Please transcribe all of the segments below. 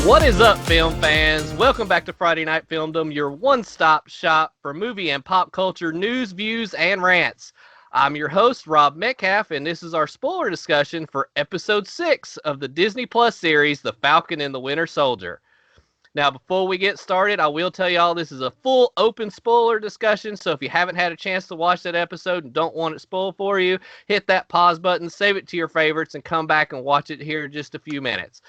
What is up, film fans? Welcome back to Friday Night Filmdom, your one-stop shop for movie and pop culture news, views, and rants. I'm your host, Rob Metcalf, and this is our spoiler discussion for Episode 6 of the Disney Plus series, The Falcon and the Winter Soldier. Now, before we get started, I will tell y'all this is a full open spoiler discussion, so if you haven't had a chance to watch that episode and don't want it spoiled for you, hit that pause button, save it to your favorites, and come back and watch it here in just a few minutes.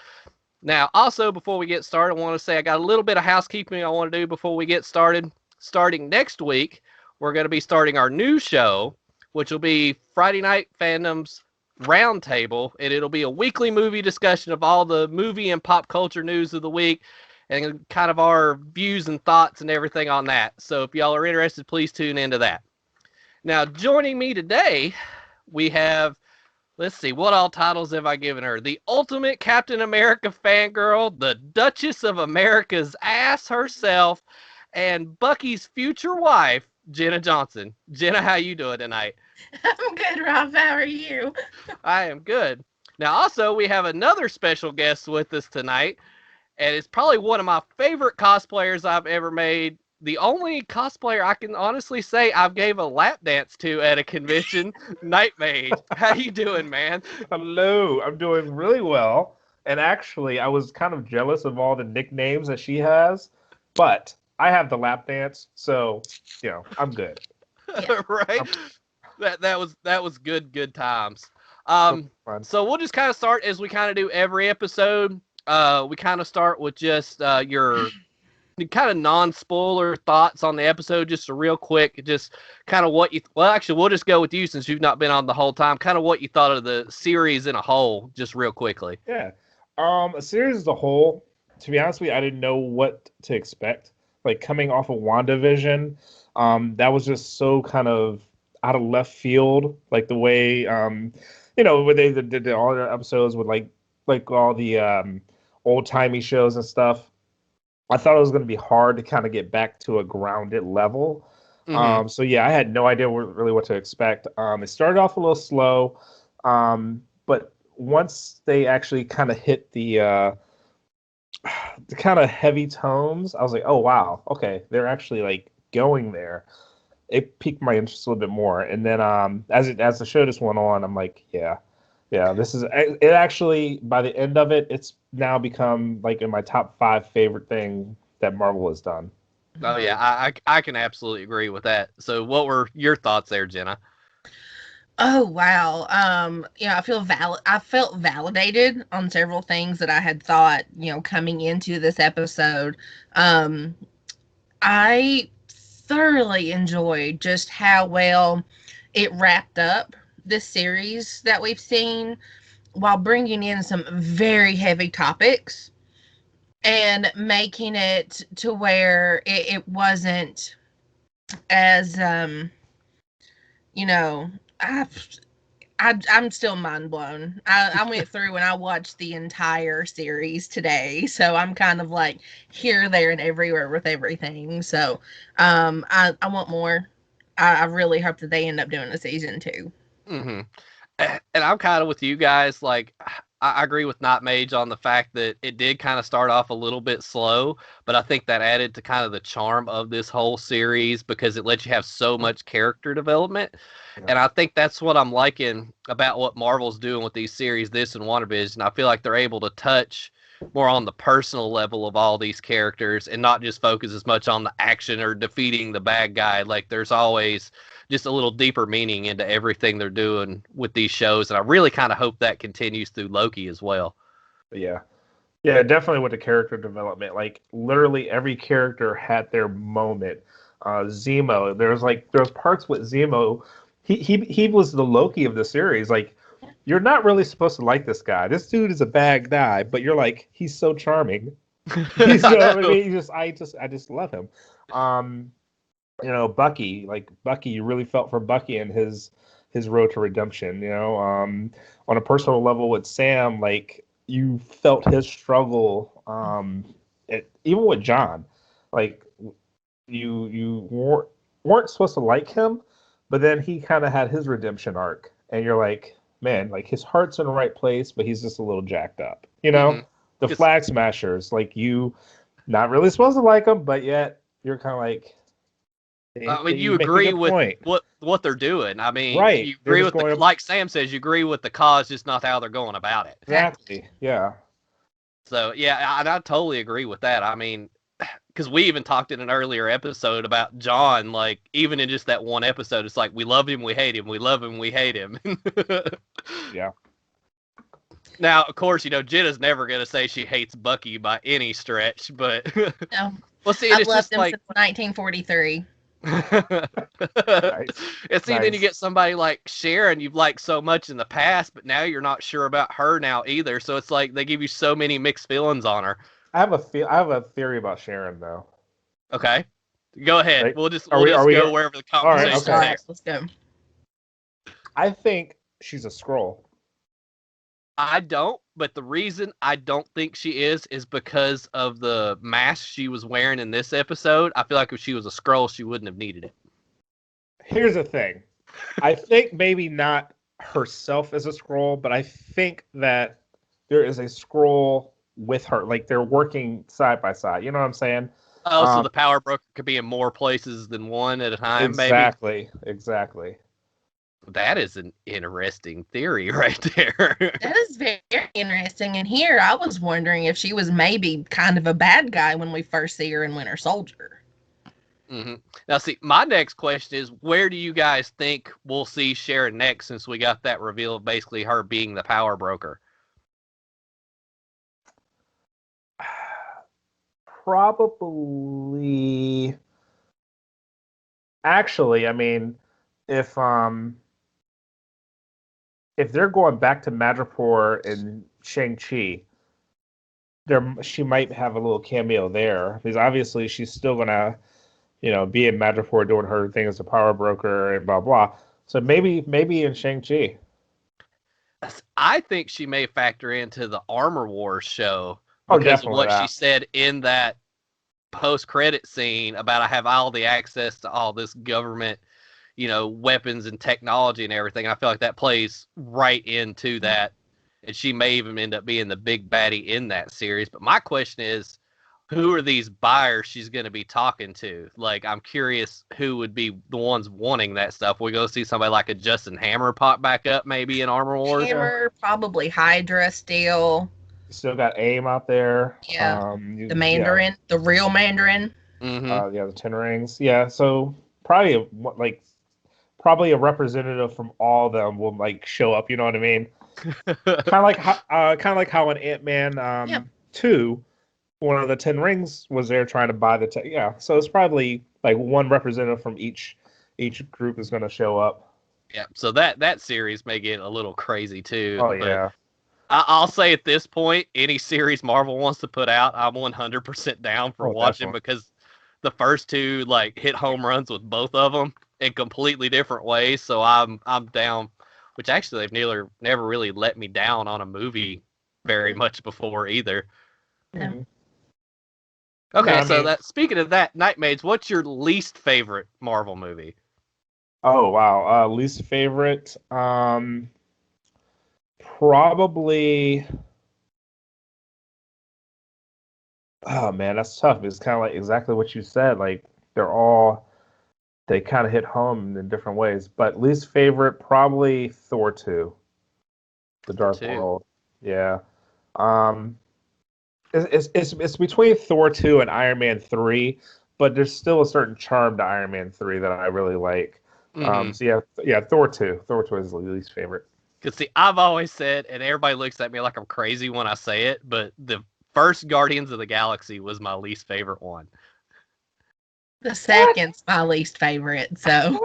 Now, also, before we get started, I want to say I got a little bit of housekeeping I want to do before we get started. Starting next week, we're going to be starting our new show, which will be Friday Night Fandom's Roundtable, and it'll be a weekly movie discussion of all the movie and pop culture news of the week, and kind of our views and thoughts and everything on that. So if y'all are interested, please tune into that. Now, joining me today, we have... Let's see, what all titles have I given her? The ultimate Captain America fangirl, the Duchess of America's ass herself, and Bucky's future wife, Jenna Johnson. Jenna, how you doing tonight? I'm good, Rob. How are you? I am good. Now, also, we have another special guest with us tonight, and it's probably one of my favorite cosplayers I've ever made. The only cosplayer I can honestly say I've gave a lap dance to at a convention, Knightmage. How you doing, man? Hello, I'm doing really well. And actually, I was kind of jealous of all the nicknames that she has, but I have the lap dance, so I'm good. Yeah. Right? That was good times. So we'll just kind of start as we kind of do every episode. We kind of start with just your kind of non-spoiler thoughts on the episode, just a real quick, just kind of what you, well, actually, we'll just go with you since you've not been on the whole time, kind of what you thought of the series in a whole, just real quickly. Yeah. A series as a whole, to be honest with you, I didn't know what to expect. Like, coming off of WandaVision, that was just so kind of out of left field, like the way, where they did all the episodes with like all the old-timey shows and stuff. I thought it was going to be hard to kind of get back to a grounded level. Mm-hmm. So yeah, I had no idea really what to expect. It started off a little slow, but once they actually kind of hit the kind of heavy tones, I was like, oh wow, okay, they're actually like going there. It piqued my interest a little bit more, and then as the show just went on, I'm like, yeah, this is it. Actually, by the end of it, it's now become like in my top 5 favorite thing that Marvel has done. Oh yeah, I can absolutely agree with that. So what were your thoughts there, Jenna? Oh wow. I felt validated on several things that I had thought, coming into this episode. I thoroughly enjoyed just how well it wrapped up this series that we've seen, while bringing in some very heavy topics and making it to where it wasn't as I'm still mind blown. I went through and I watched the entire series today, so I'm kind of like here, there, and everywhere with everything. So I want more. I really hope that they end up doing a season 2. Mm-hmm. And I'm kind of with you guys. Like, I agree with Knightmage on the fact that it did kind of start off a little bit slow, but I think that added to kind of the charm of this whole series because it lets you have so much character development. Yeah. And I think that's what I'm liking about what Marvel's doing with these series, this and WandaVision. I feel like they're able to touch more on the personal level of all these characters and not just focus as much on the action or defeating the bad guy. Like, there's always just a little deeper meaning into everything they're doing with these shows. And I really kind of hope that continues through Loki as well. Yeah, definitely with the character development. Like, literally every character had their moment. Zemo, there's parts with Zemo. He was the Loki of the series. Like, you're not really supposed to like this guy. This dude is a bad guy, but you're like, he's so charming. I just love him. Bucky, you really felt for Bucky and his road to redemption. On a personal level with Sam, like, you felt his struggle. Even with John, like, you weren't supposed to like him, but then he kind of had his redemption arc, and you're like, man, like, his heart's in the right place, but he's just a little jacked up, Mm-hmm. The flag smashers, like you, not really supposed to like them, but yet you're kind of like. I mean, you make a agree good with point. what they're doing. I mean, Right. you They're agree just with going like Sam says, you agree with the cause, just not how they're going about it. exactly. Yeah. So yeah, I totally agree with that. I mean, because we even talked in an earlier episode about John, like even in just that one episode, it's like we love him, we hate him, we love him, we hate him. Yeah. Now, of course, you know Jenna's never gonna say she hates Bucky by any stretch, but No, well, see, I've it's loved just him like. since 1943. Nice. And see, then you Nice. get somebody like Sharon you've liked so much in the past, but now you're not sure about her now either. So it's like they give you so many mixed feelings on her. I have a theory about Sharon though. Okay, go ahead. Right? We'll just Are we go wherever the All right, conversation okay. takes. Let's go. I think she's a Skrull. I don't, but the reason I don't think she is because of the mask she was wearing in this episode. I feel like if she was a Skrull, she wouldn't have needed it. Here's the thing. I think maybe not herself as a Skrull, but I think that there is a Skrull with her. Like they're working side by side. You know what I'm saying? Oh, so the power broker could be in more places than one at a time, exactly, maybe? Exactly. That is an interesting theory right there. That is very interesting. And here I was wondering if she was maybe kind of a bad guy when we first see her in Winter Soldier. Mm-hmm. Now, see, my next question is, where do you guys think we'll see Sharon next since we got that reveal of basically her being the power broker? Probably. Actually, I mean, if they're going back to Madripoor and Shang-Chi, she might have a little cameo there because obviously she's still gonna, be in Madripoor doing her thing as a power broker and blah blah. So maybe in Shang-Chi. I think she may factor into the Armor Wars show because of what she said in that post-credit scene about I have all the access to all this government, weapons and technology and everything. And I feel like that plays right into that. And she may even end up being the big baddie in that series. But my question is, who are these buyers she's going to be talking to? Like, I'm curious who would be the ones wanting that stuff. We go see somebody like a Justin Hammer pop back up maybe in Armor Wars. Hammer, probably Hydra still. Still got AIM out there. Yeah. The Mandarin, the real Mandarin. Mm-hmm. The Ten Rings. Yeah, so probably a representative from all of them will show up. You know what I mean? kind of like how in Ant-Man 2, one of the Ten Rings was there trying to buy the so it's probably one representative from each group is going to show up. Yeah, so that series may get a little crazy too. Oh yeah. I'll say at this point, any series Marvel wants to put out, I'm 100% down for watching because the first two hit home runs with both of them in completely different ways. So I'm down. Which actually they've never really let me down on a movie very much before either. Yeah. Okay, speaking of that, Knightmage, what's your least favorite Marvel movie? Oh wow, least favorite, probably. Oh man, that's tough. It's kind of like exactly what you said. They kind of hit home in different ways. But least favorite, probably Thor 2, The Dark World. Yeah. It's between Thor 2 and Iron Man 3, but there's still a certain charm to Iron Man 3 that I really like. Mm-hmm. So yeah, Thor 2. Thor 2 is the least favorite. Because see, I've always said, and everybody looks at me like I'm crazy when I say it, but the first Guardians of the Galaxy was my least favorite one. The second's my least favorite. So,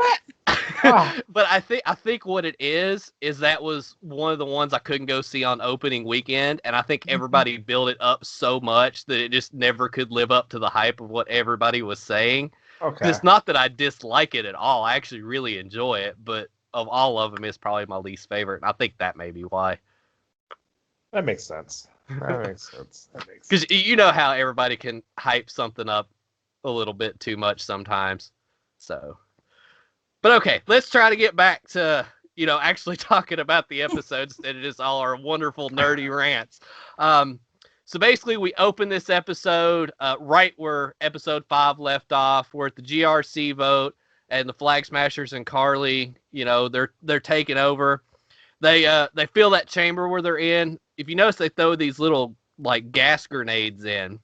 but I think what it is that was one of the ones I couldn't go see on opening weekend, and I think everybody built it up so much that it just never could live up to the hype of what everybody was saying. Okay. It's not that I dislike it at all. I actually really enjoy it, but of all of them, it's probably my least favorite, and I think that may be why. That makes sense. Because you know how everybody can hype something up a little bit too much sometimes. So, but okay, let's try to get back to, actually talking about the episodes instead of just all our wonderful nerdy rants. So basically, we open this episode right where episode 5 left off. We're at the GRC vote, and the Flag Smashers and Carly, they're taking over. They fill that chamber where they're in. If you notice, they throw these little like gas grenades in,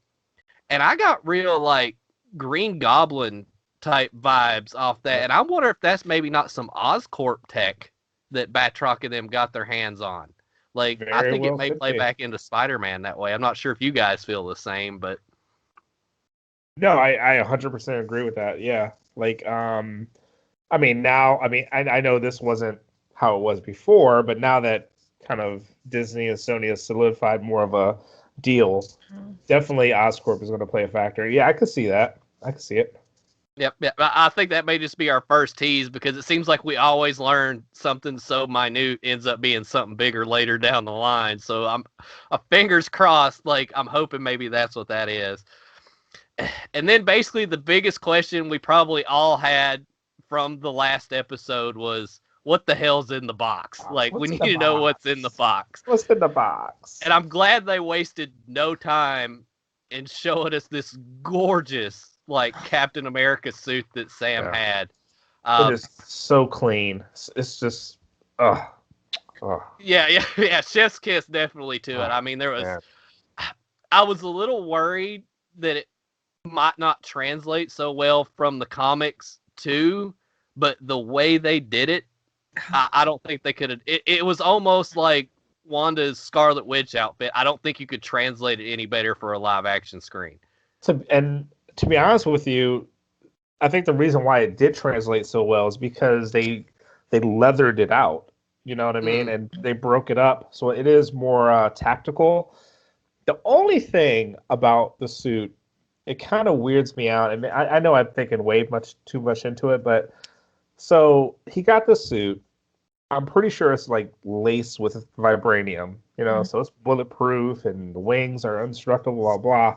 and I got real like Green Goblin type vibes off that. And I wonder if that's maybe not some Oscorp tech that Batroc and them got their hands on. Like, I think it may play back into Spider-Man that way. I'm not sure if you guys feel the same, but no, I 100% agree with that. Yeah, like, I know this wasn't how it was before, but now that kind of Disney and Sony has solidified more of a deal, definitely Oscorp is going to play a factor. Yeah, I could see that. I could see it. Yep. I think that may just be our first tease because it seems like we always learn something so minute ends up being something bigger later down the line. So I'm fingers crossed. Like, I'm hoping maybe that's what that is. And then basically the biggest question we probably all had from the last episode was, what the hell's in the box? Like, we need to know what's in the box. What's in the box? And I'm glad they wasted no time in showing us this gorgeous, like, Captain America suit that Sam had. It is so clean. It's just, Yeah. Chef's kiss definitely to it. I mean, I was a little worried that it might not translate so well from the comics too, but the way they did it, I don't think they could have. It was almost like Wanda's Scarlet Witch outfit. I don't think you could translate it any better for a live action screen. And to be honest with you, I think the reason why it did translate so well is because they leathered it out. You know what I mean? And they broke it up, so it is more tactical. The only thing about the suit, it kind of weirds me out. I mean, I know I'm thinking way too much into it, but so he got the suit. I'm pretty sure it's like laced with vibranium, so it's bulletproof and the wings are indestructible, blah, blah.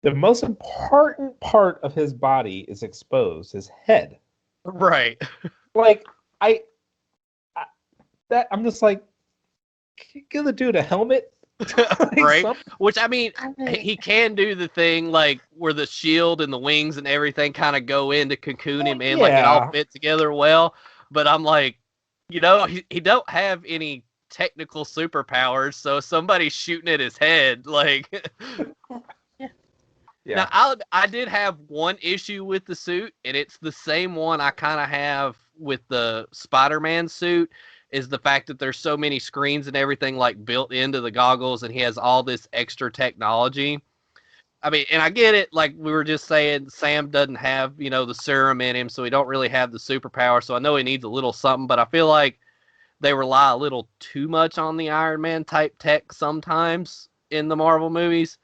The most important part of his body is exposed, his head. Right. Like, I'm just like, give the dude a helmet. Like, right. Which, I mean, he can do the thing like where the shield and the wings and everything kind of go in to cocoon him in, like it all fit together well. But I'm like, he don't have any technical superpowers, so if somebody's shooting at his head, like. Yeah. Now, I did have one issue with the suit, and it's the same one I kind of have with the Spider-Man suit, is the fact that there's so many screens and everything like built into the goggles, and he has all this extra technology. I mean, and I get it, like we were just saying, Sam doesn't have, the serum in him, so he don't really have the superpower, so I know he needs a little something, but I feel like they rely a little too much on the Iron Man type tech sometimes in the Marvel movies.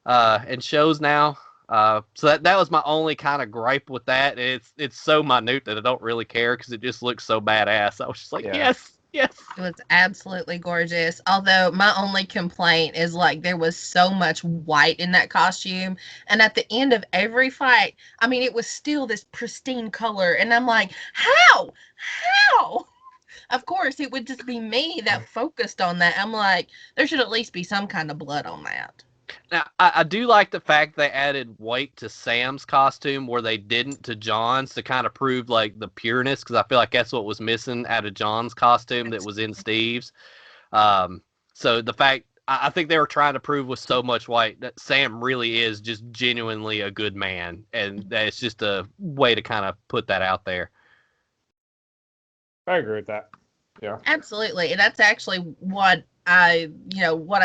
And shows now. So that was my only kind of gripe with that. It's so minute that I don't really care because it just looks so badass. I was just like, yes. It was absolutely gorgeous. Although my only complaint is like there was so much white in that costume. And at the end of every fight, I mean, it was still this pristine color. And I'm like, how? Of course, it would just be me that focused on that. I'm like, there should at least be some kind of blood on that. Now, I do like the fact they added white to Sam's costume where they didn't to John's to kind of prove like the pureness, because I feel like that's what was missing out of John's costume that was in Steve's. So the fact, I think they were trying to prove with so much white that Sam really is just genuinely a good man, and that's just a way to kind of put that out there. I agree with that. Yeah. Absolutely. And that's actually what I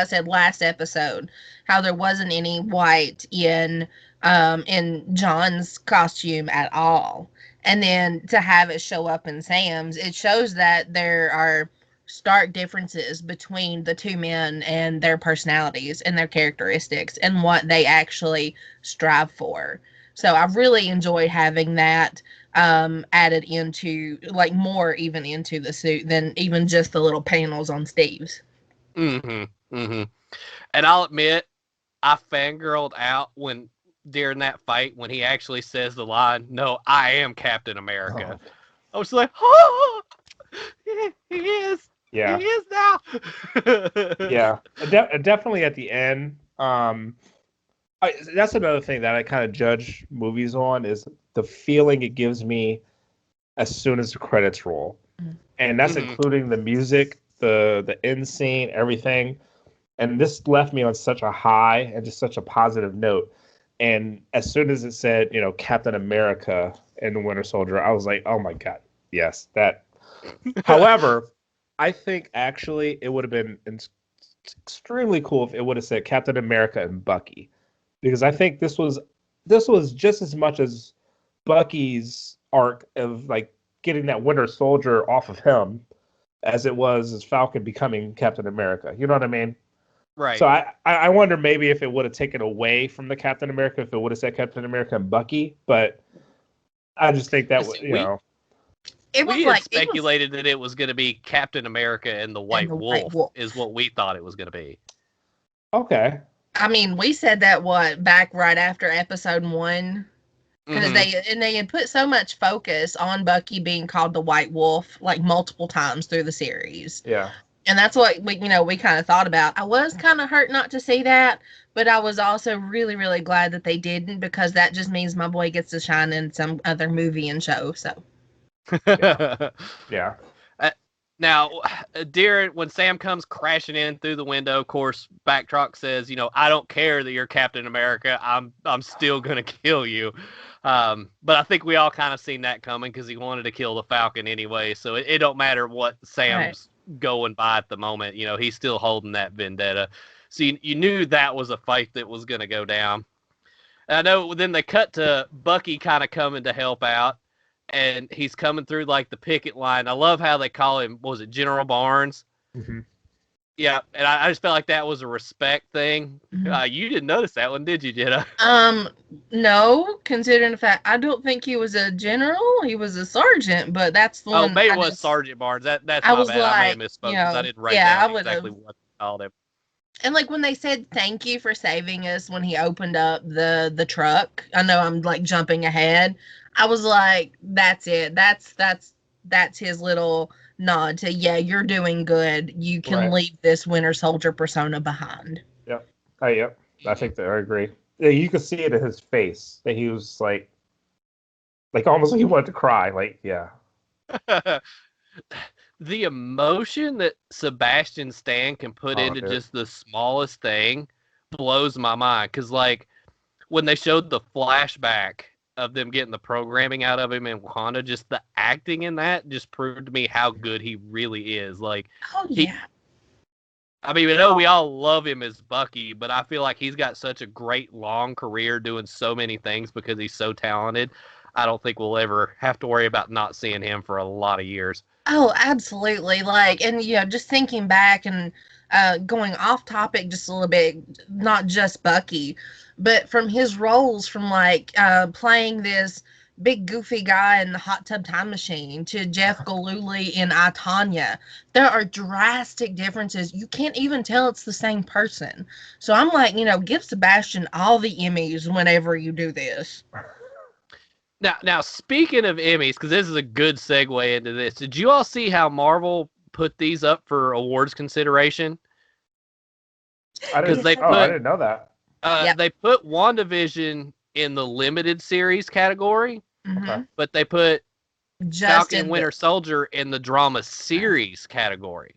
said last episode, how there wasn't any white in John's costume at all. And then to have it show up in Sam's, it shows that there are stark differences between the two men and their personalities and their characteristics and what they actually strive for. So I really enjoyed having that added into, like, more even into the suit than even just the little panels on Steve's. And I'll admit, I fangirled out during that fight when he actually says the line, "No, I am Captain America." I was like, "Oh, he is." Yeah. He is now. Yeah. Definitely at the end. That's another thing that I kind of judge movies on is the feeling it gives me as soon as the credits roll. And that's including the music, the end scene, everything. And this left me on such a high and just such a positive note. And as soon as it said, Captain America and the Winter Soldier, I was like, oh my God, yes, that. However, I think actually it would have been extremely cool if it would have said Captain America and Bucky, because I think this was just as much as Bucky's arc of like getting that Winter Soldier off of him as it was as Falcon becoming Captain America. You know what I mean? Right. So I wonder maybe if it would have taken away from the Captain America, if it would have said Captain America and Bucky, but I just think that See, It we was had speculated that it was going to be Captain America and the White Wolf is what we thought it was going to be. Okay. I mean, we said that back right after episode 1. Because they had put so much focus on Bucky being called the White Wolf like multiple times through the series. Yeah. And that's what we kind of thought about. I was kind of hurt not to see that, but I was also really, really glad that they didn't, because that just means my boy gets to shine in some other movie and show. So. Yeah. Now, Darren, when Sam comes crashing in through the window, of course, Backtrack says, I don't care that you're Captain America. I'm still going to kill you. But I think we all kind of seen that coming because he wanted to kill the Falcon anyway. So it don't matter what Sam's going by at the moment. He's still holding that vendetta. So you knew that was a fight that was going to go down. And I know then they cut to Bucky kind of coming to help out. And he's coming through like the picket line. I love how they call him, what was it, General Barnes? Mm-hmm. Yeah, and I just felt like that was a respect thing. Mm-hmm. You didn't notice that one, did you, Jenna? No, considering the fact I don't think he was a general. He was a sergeant, but that's the one. Oh, maybe it was Sergeant Barnes. That's I my was bad. I may have misspoke because I didn't write down exactly what they called him. And like when they said thank you for saving us when he opened up the truck, I know I'm like jumping ahead. I was like, that's it. That's his little nod to, yeah, you're doing good. You can leave this Winter Soldier persona behind. Yep. Yep. I think that I agree. Yeah, you could see it in his face that he was like almost like he wanted to cry. Like, yeah. The emotion that Sebastian Stan can put into just the smallest thing blows my mind. Because, like, when they showed the flashback of them getting the programming out of him in Wakanda, just the acting in that just proved to me how good he really is. Like, I mean, I know we all love him as Bucky, but I feel like he's got such a great long career doing so many things because he's so talented. I don't think we'll ever have to worry about not seeing him for a lot of years. Oh, absolutely. Like, and just thinking back and going off topic just a little bit, not just Bucky, but from his roles from like playing this big goofy guy in the Hot Tub Time Machine to Jeff Galooly in I, Tonya, there are drastic differences. You can't even tell it's the same person. So I'm like, give Sebastian all the Emmys whenever you do this. Now, speaking of Emmys, because this is a good segue into this, did you all see how Marvel put these up for awards consideration? I didn't know that. They put WandaVision in the limited series category, but they put Falcon and Winter Soldier in the drama series category.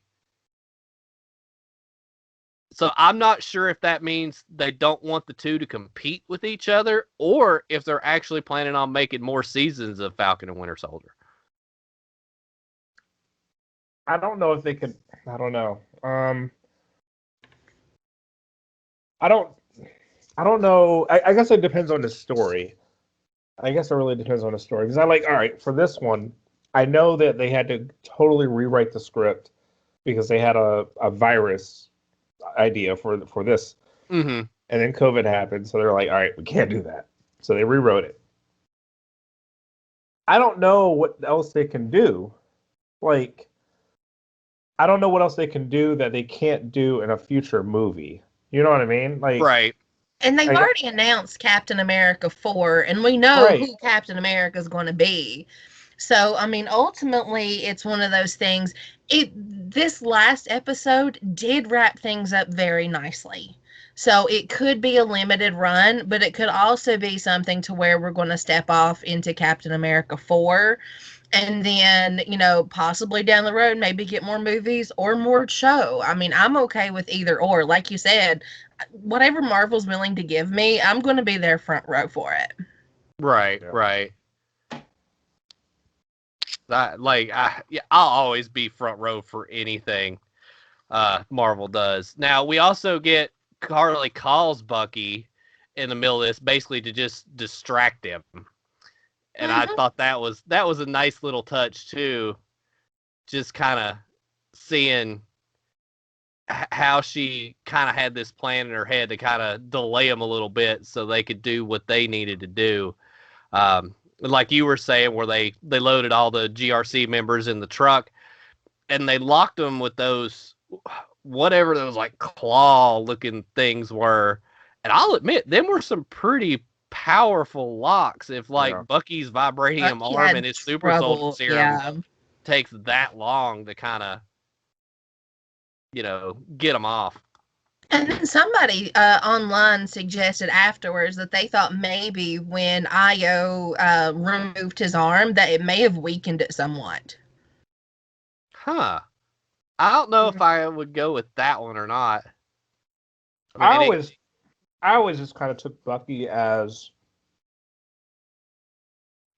So I'm not sure if that means they don't want the two to compete with each other or if they're actually planning on making more seasons of Falcon and Winter Soldier. I don't know if they could. I don't know. I don't know. I guess it depends on the story. I guess it really depends on the story. Because all right, for this one, I know that they had to totally rewrite the script because they had a virus idea for this. Mm-hmm. And then COVID happened. So they're like, all right, we can't do that. So they rewrote it. I don't know what else they can do. Like, I don't know what else they can do that they can't do in a future movie. You know what I mean? Like, right. And they've already announced Captain America 4, and we know who Captain America is going to be. So, I mean, ultimately, it's one of those things. This last episode did wrap things up very nicely. So it could be a limited run, but it could also be something to where we're going to step off into Captain America 4 and then, possibly down the road, maybe get more movies or more show. I mean, I'm okay with either or. Like you said, whatever Marvel's willing to give me, I'm going to be there front row for it. Right, Yeah. right. I'll always be front row for anything Marvel does. Now, we also get Carly calls Bucky in the middle of this, basically to just distract him. And I thought that was a nice little touch too. Just kind of seeing how she kind of had this plan in her head to kind of delay them a little bit so they could do what they needed to do. Like you were saying, where they loaded all the GRC members in the truck and they locked them with those, whatever those like claw looking things were. And I'll admit, them were some pretty powerful locks. If like Bucky's vibranium arm and his super soldier serum takes that long to kind of, get them off. And then somebody online suggested afterwards that they thought maybe when Io removed his arm that it may have weakened it somewhat. Huh. I don't know if I would go with that one or not. I always just kind of took Bucky as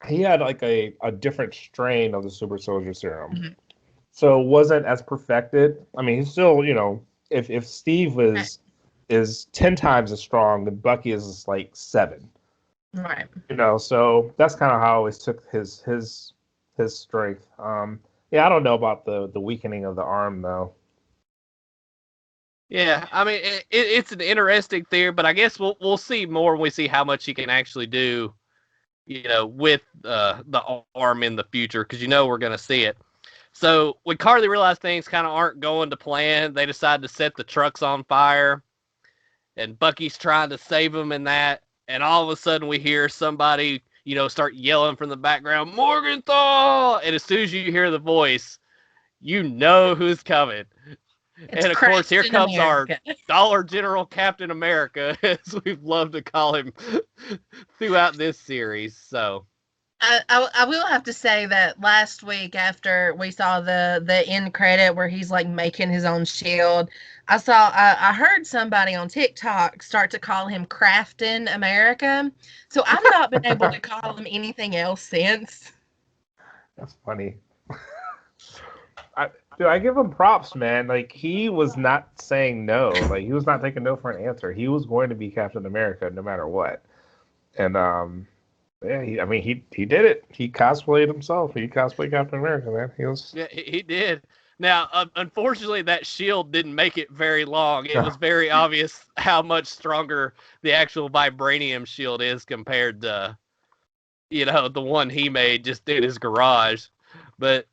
he had like a different strain of the super soldier serum. Mm-hmm. So it wasn't as perfected. I mean, he's still, if Steve is 10 times as strong, then Bucky is like 7. Right. So that's kind of how I always took his strength. Yeah, I don't know about the weakening of the arm though. Yeah, I mean it's an interesting theory, but I guess we'll see more when we see how much he can actually do, with the arm in the future, because we're gonna see it. So when Carly realized things kind of aren't going to plan, they decide to set the trucks on fire, and Bucky's trying to save them in that, and all of a sudden we hear somebody, start yelling from the background, Morgenthau! And as soon as you hear the voice, you know who's coming. And of course, here comes our Dollar General Captain America, as we've loved to call him throughout this series. So I will have to say that last week after we saw the end credit where he's like making his own shield, I heard somebody on TikTok start to call him Craftin' America. So I've not been able to call him anything else since. That's funny. I give him props, man. Like, he was not saying no. Like, he was not taking no for an answer. He was going to be Captain America no matter what. And yeah, he did it. He cosplayed himself. He cosplayed Captain America, man. Yeah, he did. Now, unfortunately, that shield didn't make it very long. It was very obvious how much stronger the actual vibranium shield is compared to, the one he made just in his garage. But,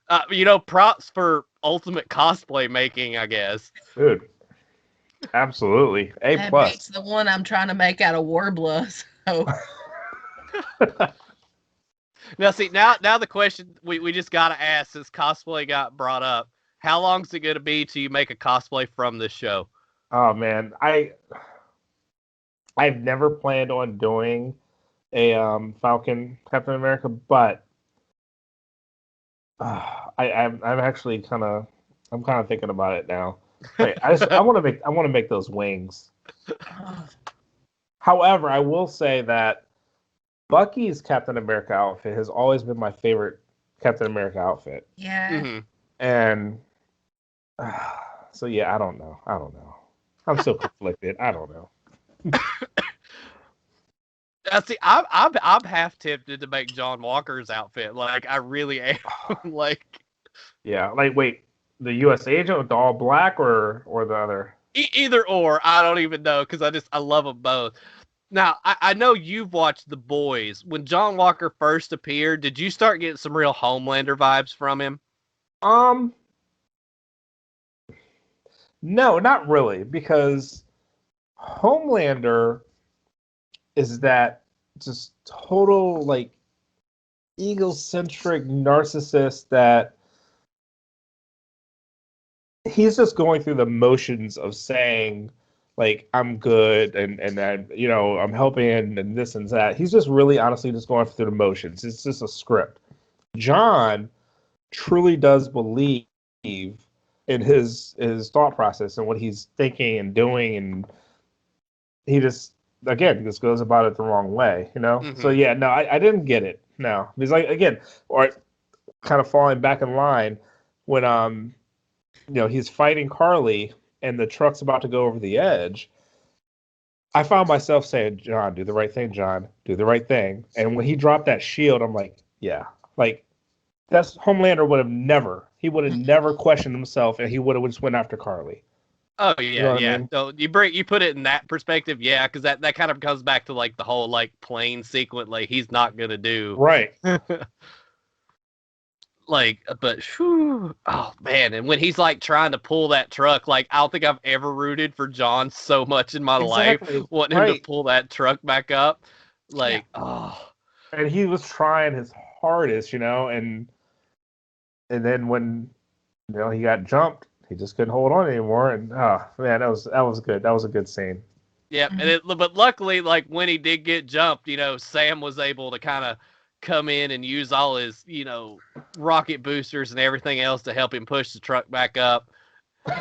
props for ultimate cosplay making, I guess. Dude, absolutely. A+. That beats the one I'm trying to make out of Warbler, so... Now, see, now the question we just got to ask, since cosplay got brought up, how long is it going to be till you make a cosplay from this show? Oh, man. I've never planned on doing a Falcon Captain America, but I'm actually kind of thinking about it now. Wait, I want to make those wings. However, I will say that Bucky's Captain America outfit has always been my favorite Captain America outfit. Yeah. Mm-hmm. And so yeah, I don't know. I'm so conflicted. I don't know. See, I'm half tempted to make John Walker's outfit. Like, I really am. Like, yeah. Like, wait, the U.S. agent with the all black or the other? Either or. I don't even know, because I love them both. Now, I know you've watched The Boys. When John Walker first appeared, did you start getting some real Homelander vibes from him? No, not really, because Homelander is that just total, like, egocentric narcissist that he's just going through the motions of saying, like, I'm good and that, you know, I'm helping and this and that. He's just really honestly just going through the motions. It's just a script. John truly does believe in his thought process and what he's thinking and doing, and he just goes about it the wrong way, you know. So yeah, no, I didn't get it. No, because like again, or kind of falling back in line when you know, he's fighting Carly and the truck's about to go over the edge. I found myself saying, John, do the right thing, John, do the right thing. And when he dropped that shield, I'm like, yeah, like that's Homelander would have never questioned himself, and he would have just went after Carly. Oh yeah, you know yeah. I mean? So you put it in that perspective, yeah, because that kind of comes back to like the whole like plane sequence, like he's not gonna do Right. like, but whew, oh man, and when he's like trying to pull that truck, like I don't think I've ever rooted for John so much in my life, wanting him to pull that truck back up, like oh. And he was trying his hardest, you know, and then when you know he got jumped, he just couldn't hold on anymore. And oh man, that was good. That was a good scene. Yeah, but luckily, like when he did get jumped, you know, Sam was able to kind of come in and use all his, you know, rocket boosters and everything else to help him push the truck back up.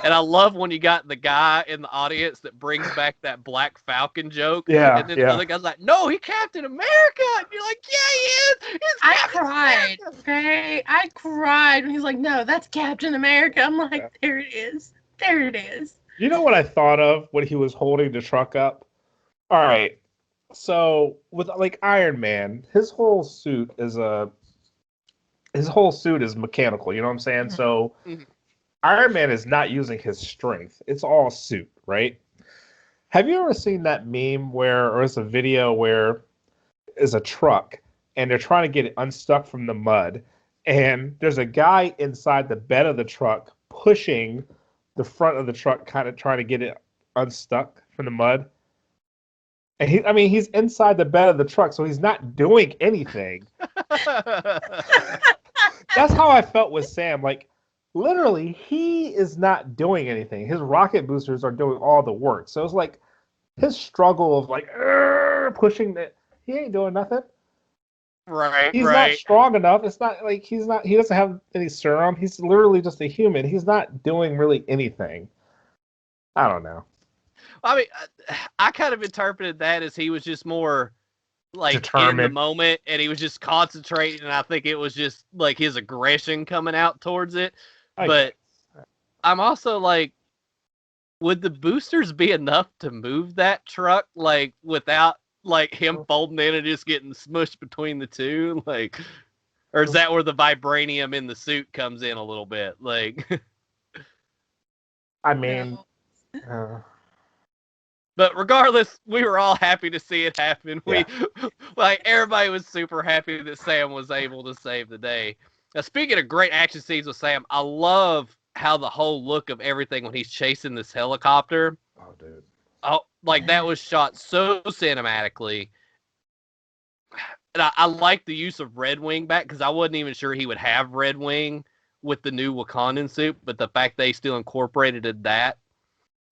And I love when you got the guy in the audience that brings back that Black Falcon joke. Yeah, and then the other guy's like, no, he Captain America. And you're like, yeah, he is. I cried. Okay, I cried when he's like, no, that's Captain America. I'm like, there it is. There it is. You know what I thought of when he was holding the truck up? All right. So with like Iron Man, his whole suit is mechanical, you know what I'm saying? So Iron Man is not using his strength. It's all suit, right? Have you ever seen that meme or it's a video where is a truck and they're trying to get it unstuck from the mud, and there's a guy inside the bed of the truck pushing the front of the truck, kind of trying to get it unstuck from the mud. And he's inside the bed of the truck, so he's not doing anything. That's how I felt with Sam. Like, literally, he is not doing anything. His rocket boosters are doing all the work. So it's like his struggle of like pushing that. He ain't doing nothing. Right. He's not strong enough. It's not like he doesn't have any serum. He's literally just a human. He's not doing really anything. I don't know. I mean, I kind of interpreted that as he was just more like determined in the moment, and he was just concentrating, and I think it was just like his aggression coming out towards it. But I'm also like, would the boosters be enough to move that truck like without like him folding in and just getting smushed between the two? Like, or is that where the vibranium in the suit comes in a little bit? Like, I mean, but regardless, we were all happy to see it happen. We like everybody was super happy that Sam was able to save the day. Now, speaking of great action scenes with Sam, I love how the whole look of everything when he's chasing this helicopter. Oh, dude. Oh, like that was shot so cinematically. And I like the use of Red Wing back because I wasn't even sure he would have Red Wing with the new Wakandan suit, but the fact they still incorporated that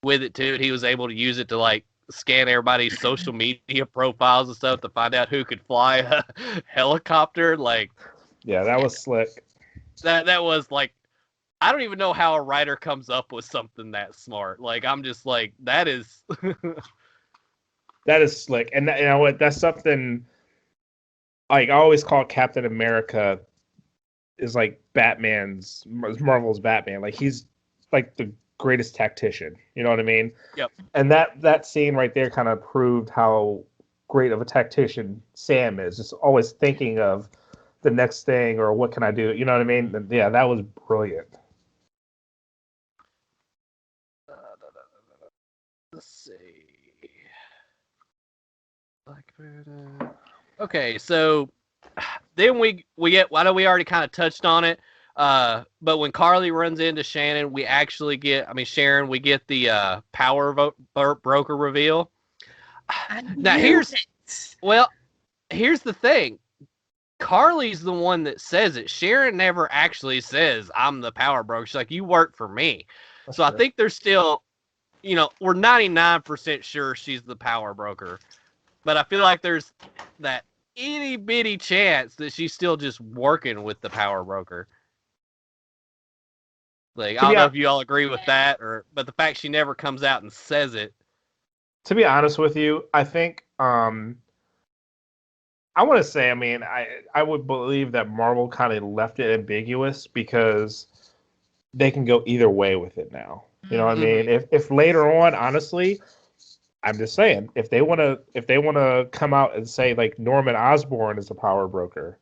with it too, and he was able to use it to like scan everybody's social media profiles and stuff to find out who could fly a helicopter. Like, yeah, that was slick. That was like, I don't even know how a writer comes up with something that smart. Like, I'm just like, that is that is slick. And you know what? That's something like I always call Captain America is like Marvel's Batman. Like he's like the greatest tactician, you know what I mean? Yep. And that scene right there kind of proved how great of a tactician Sam is. Just always thinking of the next thing or what can I do, you know what I mean? And yeah, that was brilliant. Let's see. Okay, so then we get, I know we already kind of touched on it, but when Carly runs into Shannon, we actually get, Sharon, we get the power broker reveal. Now here's the thing. Carly's the one that says it. Sharon never actually says, I'm the power broker. She's like, you work for me. That's So I true. think there's still, we're 99% sure she's the power broker. But I feel like there's that itty bitty chance that she's still just working with the power broker. Like, I don't know if you all agree with that, but the fact she never comes out and says it. To be honest with you, I think I want to say, I mean, I would believe that Marvel kind of left it ambiguous because they can go either way with it now. You know what I mean? If later on, honestly, I'm just saying, if they want to come out and say like Norman Osborn is a power broker.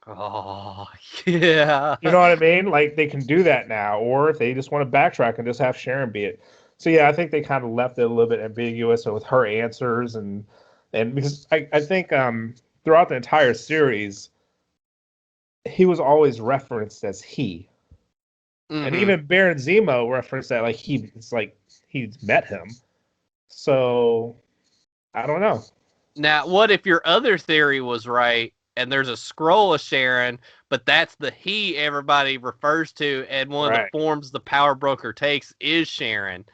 Oh, yeah. You know what I mean? Like they can do that now, or if they just want to backtrack and just have Sharon be it. So yeah, I think they kind of left it a little bit ambiguous with her answers and because I think throughout the entire series, he was always referenced as he. And even Baron Zemo referenced that like he's met him. So I don't know. Now, what if your other theory was right and there's a scroll of Sharon, but that's the he everybody refers to, and one of the forms the power broker takes is Sharon.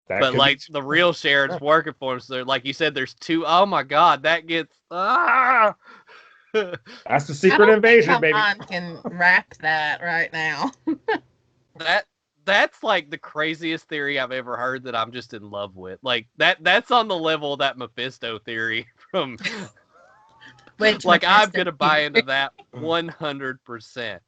But like the real Sharon's working for him. So like you said, there's two. Oh my God, that gets That's the secret invasion, baby. I can wrap that right now. That's like the craziest theory I've ever heard that I'm just in love with. Like that's on the level of that Mephisto theory from Which like I'm gonna buy into that 100%.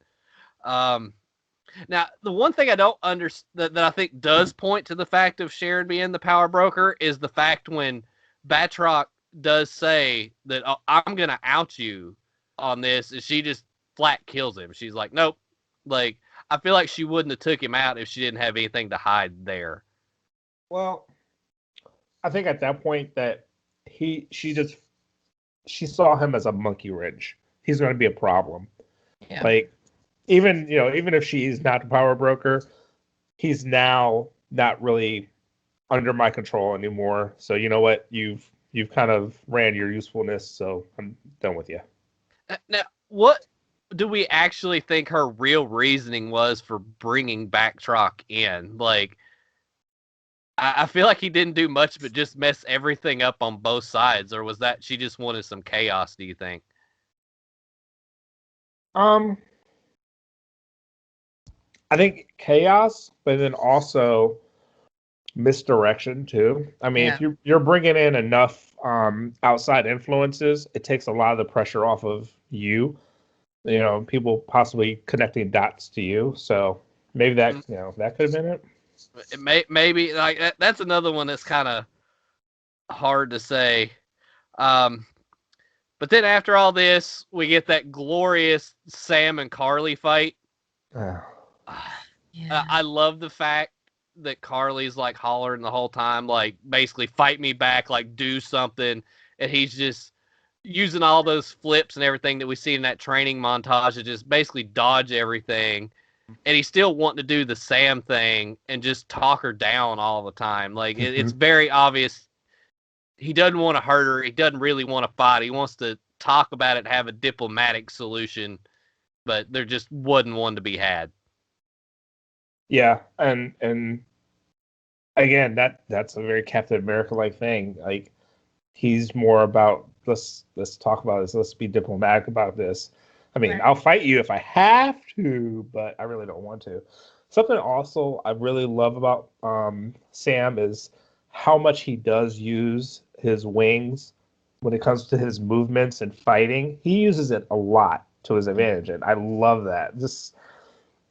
Now the one thing I don't understand that I think does point to the fact of Sharon being the power broker is the fact when Batroc does say that I'm gonna out you on this, and she just flat kills him. She's like, nope. Like I feel like she wouldn't have took him out if she didn't have anything to hide there. Well, I think at that point that she saw him as a monkey wrench. He's going to be a problem. Yeah. Like even if she's not the power broker, he's now not really under my control anymore. So you know what? You've kind of ran your usefulness, so I'm done with you. Now, what do we actually think her real reasoning was for bringing Batroc in? Like, I feel like he didn't do much but just mess everything up on both sides, or was that she just wanted some chaos, do you think? I think chaos, but then also misdirection too. I mean, if you're bringing in enough outside influences, it takes a lot of the pressure off of you. You know, people possibly connecting dots to you. So maybe that that could have been it. Maybe like that's another one that's kind of hard to say. But then after all this, we get that glorious Sam and Carly fight. I love the fact that Carly's like hollering the whole time, like basically fight me back, like do something, and he's just using all those flips and everything that we see in that training montage to just basically dodge everything. And he's still wanting to do the Sam thing and just talk her down all the time. Like it's very obvious he doesn't want to hurt her. He doesn't really want to fight. He wants to talk about it, have a diplomatic solution, but there just wasn't one to be had. Yeah, and again, that's a very Captain America-like thing. Like he's more about let's talk about this. Let's be diplomatic about this. I mean, I'll fight you if I have to, but I really don't want to. Something also I really love about Sam is how much he does use his wings when it comes to his movements and fighting. He uses it a lot to his advantage, and I love that. Just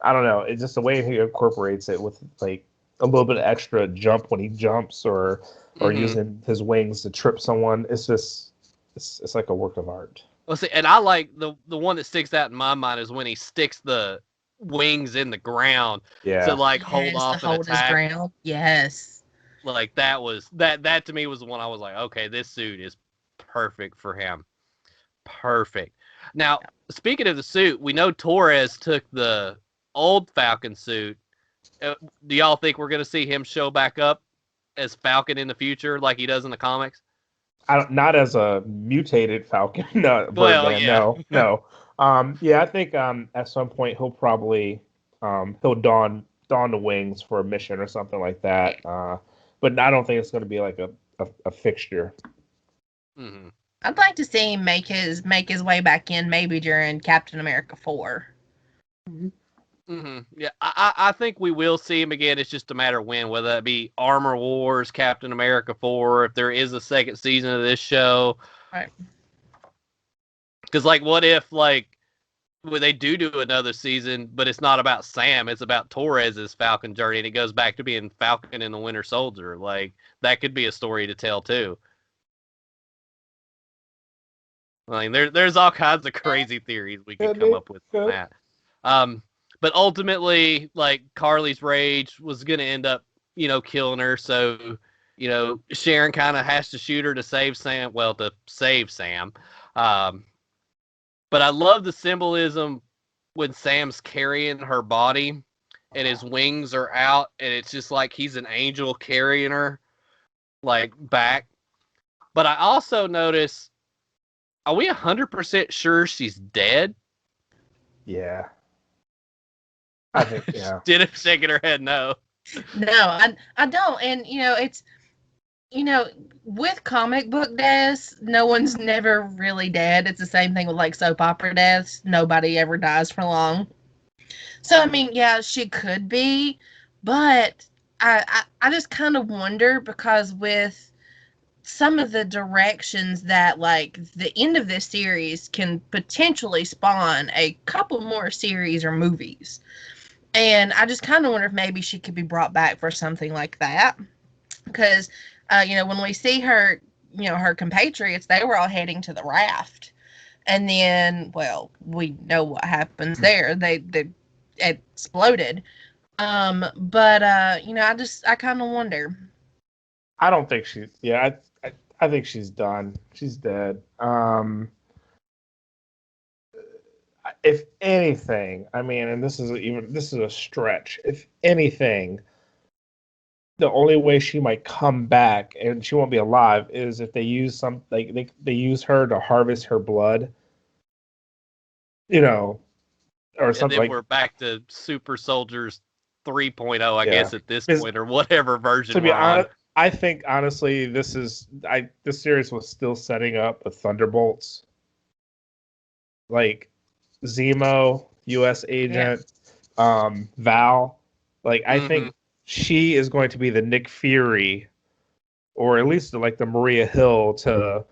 I don't know, it's just the way he incorporates it with like a little bit of extra jump when he jumps or using his wings to trip someone. It's just it's like a work of art. Well, see, and I like the one that sticks out in my mind is when he sticks the wings in the ground to like hold off an attack. His ground. Yes. Like that was that to me was the one I was like, okay, this suit is perfect for him. Perfect. Now, speaking of the suit, we know Torres took the old Falcon suit. Do y'all think we're going to see him show back up as Falcon in the future like he does in the comics? not as a mutated Falcon, no, Well, Birdman. yeah. No. Yeah, I think at some point he'll probably he'll don the wings for a mission or something like that. But I don't think it's going to be like a fixture. Hmm. I'd like to see him make his way back in, maybe during Captain America 4. Hmm. Yeah, I think we will see him again. It's just a matter of when, whether that be Armor Wars, Captain America 4, if there is a second season of this show. Right. Because, like, what if, like, well, they do another season, but it's not about Sam, it's about Torres's Falcon journey, and it goes back to being Falcon and the Winter Soldier. Like, that could be a story to tell, too. I mean, there's all kinds of crazy theories we could come up with on that. But ultimately, like, Carly's rage was going to end up, killing her. So, Sharon kind of has to shoot her to save Sam. Well, to save Sam. But I love the symbolism when Sam's carrying her body and his wings are out, and it's just like he's an angel carrying her, like, back. But I also noticed, are we 100% sure she's dead? Yeah. I think, yeah. Jenna shaking her head no. No, I don't. And, it's, with comic book deaths, no one's never really dead. It's the same thing with, like, soap opera deaths. Nobody ever dies for long. So, I mean, yeah, she could be, but I just kind of wonder, because with some of the directions that, like, the end of this series can potentially spawn a couple more series or movies. And I just kind of wonder if maybe she could be brought back for something like that. Because, when we see her, her compatriots, they were all heading to the raft. And then, well, we know what happens there. They exploded. But, I kind of wonder. I don't think she's. Yeah, I think she's done. She's dead. If anything, I mean, and this is a stretch. If anything, the only way she might come back and she won't be alive is if they use they use her to harvest her blood. Or And something then like. we're back to Super Soldiers 3.0, I Yeah. guess, at this point, or whatever version To be we're on. honest, I think honestly, this series was still setting up the Thunderbolts, like Zemo, U.S. Agent, Val. Like, I think she is going to be the Nick Fury, or at least like the Maria Hill to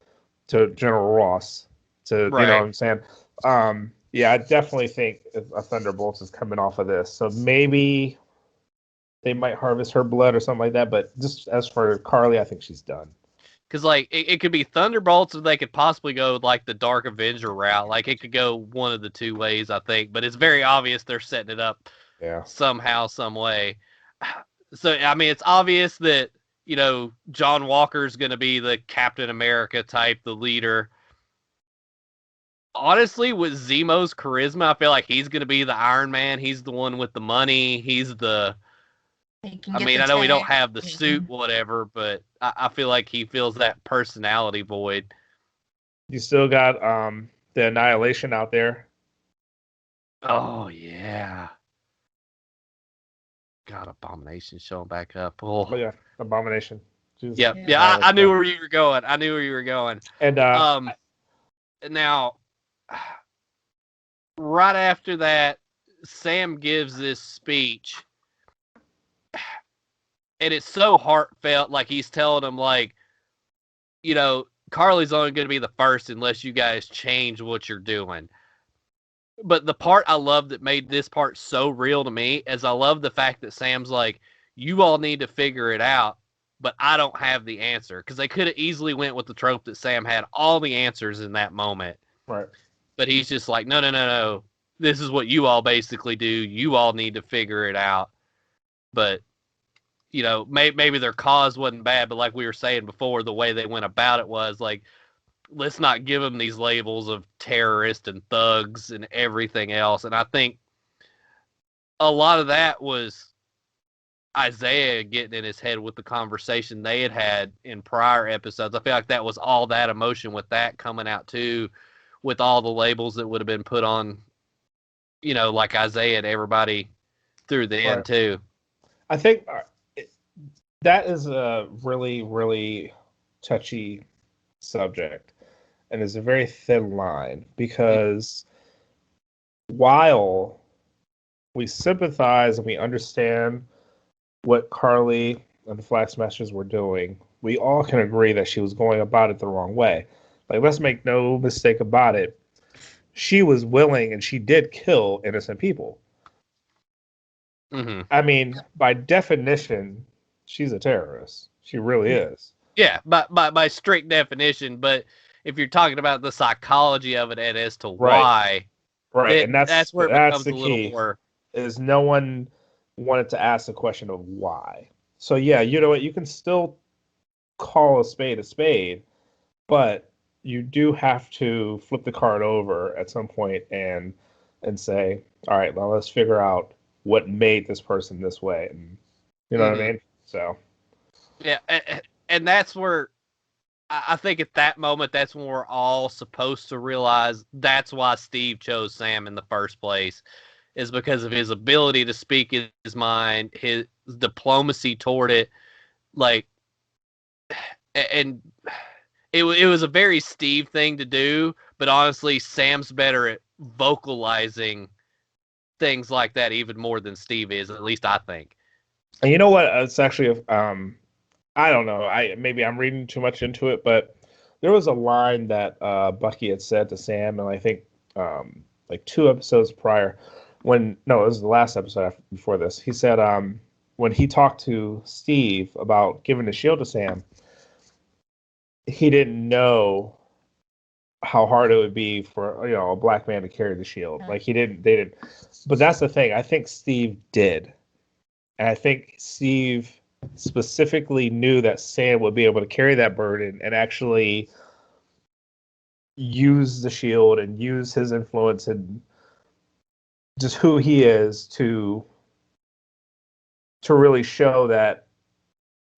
General Ross. To Right. You know what I'm saying? Yeah, I definitely think a Thunderbolts is coming off of this. So maybe they might harvest her blood or something like that. But just as for Carly, I think she's done. Because, like, it could be Thunderbolts, or they could possibly go like the Dark Avenger route. Like, it could go one of the two ways, I think. But it's very obvious they're setting it up somehow, some way. So, I mean, it's obvious that, John Walker's going to be the Captain America type, the leader. Honestly, with Zemo's charisma, I feel like he's going to be the Iron Man. He's the one with the money. He's the... I mean, I know we don't have the suit, whatever, but I feel like he fills that personality void. You still got the Annihilation out there. Oh, yeah. God, Abomination showing back up. Oh, yeah, Abomination. Yeah, I knew where you were going. And now, right after that, Sam gives this speech, and it's so heartfelt. Like, he's telling him, like, Carly's only going to be the first unless you guys change what you're doing. But the part I love that made this part so real to me is I love the fact that Sam's like, you all need to figure it out, but I don't have the answer. Because they could have easily went with the trope that Sam had all the answers in that moment. Right. But he's just like, no. This is what you all basically do. You all need to figure it out. But, maybe their cause wasn't bad, but like we were saying before, the way they went about it was like, let's not give them these labels of terrorists and thugs and everything else. And I think a lot of that was Isaiah getting in his head with the conversation they had in prior episodes. I feel like that was all that emotion with that coming out too, with all the labels that would have been put on, like Isaiah and everybody through the end too. I think that is a really, really touchy subject, and is a very thin line, because while we sympathize and we understand what Carly and the Flag Smashers were doing, we all can agree that she was going about it the wrong way. Like, let's make no mistake about it. She was willing, and she did kill innocent people. Mm-hmm. I mean, by definition, she's a terrorist. She really is. Yeah, by strict definition. But if you're talking about the psychology of it and as to why, right, and that's where it becomes the a little key. more. Is no one wanted to ask the question of why. So yeah, you know what? You can still call a spade, but you do have to flip the card over at some point and say, all right, now let's figure out what made this person this way. And you know what I mean? So yeah, and that's where I think at that moment, that's when we're all supposed to realize that's why Steve chose Sam in the first place, is because of his ability to speak his mind, his diplomacy toward it. Like, and it was a very Steve thing to do, but honestly, Sam's better at vocalizing things like that even more than Steve is, at least I think. And you know what? It's actually, I don't know. Maybe I'm reading too much into it, but there was a line that Bucky had said to Sam, and I think like 2 episodes prior, it was the last episode before this. He said when he talked to Steve about giving the shield to Sam, he didn't know how hard it would be for a black man to carry the shield. Like they didn't. But that's the thing. I think Steve did, and I think Steve specifically knew that Sam would be able to carry that burden and actually use the shield and use his influence and just who he is to really show that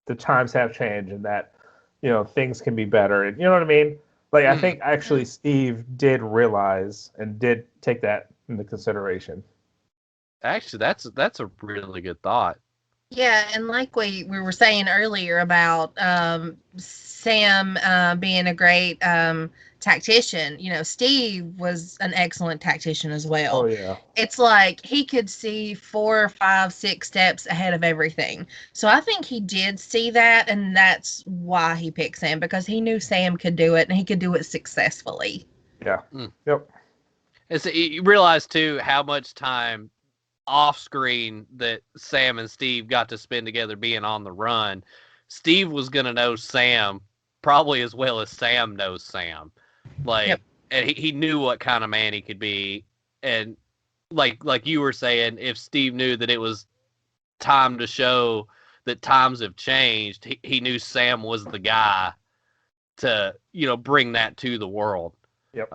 the times have changed and that things can be better, and you know what I mean. Like, I think actually Steve did realize and did take that into consideration. Actually, that's a really good thought. Yeah, and like we were saying earlier about Sam being a great tactician, Steve was an excellent tactician as well. Oh, yeah. It's like he could see 4, 5, 6 steps ahead of everything. So I think he did see that, and that's why he picked Sam, because he knew Sam could do it, and he could do it successfully. Yeah. Yep. And so you realize, too, how much time off screen that Sam and Steve got to spend together being on the run. Steve was going to know Sam probably as well as Sam knows Sam. Like, and he knew what kind of man he could be. And like you were saying, if Steve knew that it was time to show that times have changed, he knew Sam was the guy to, bring that to the world. Yep.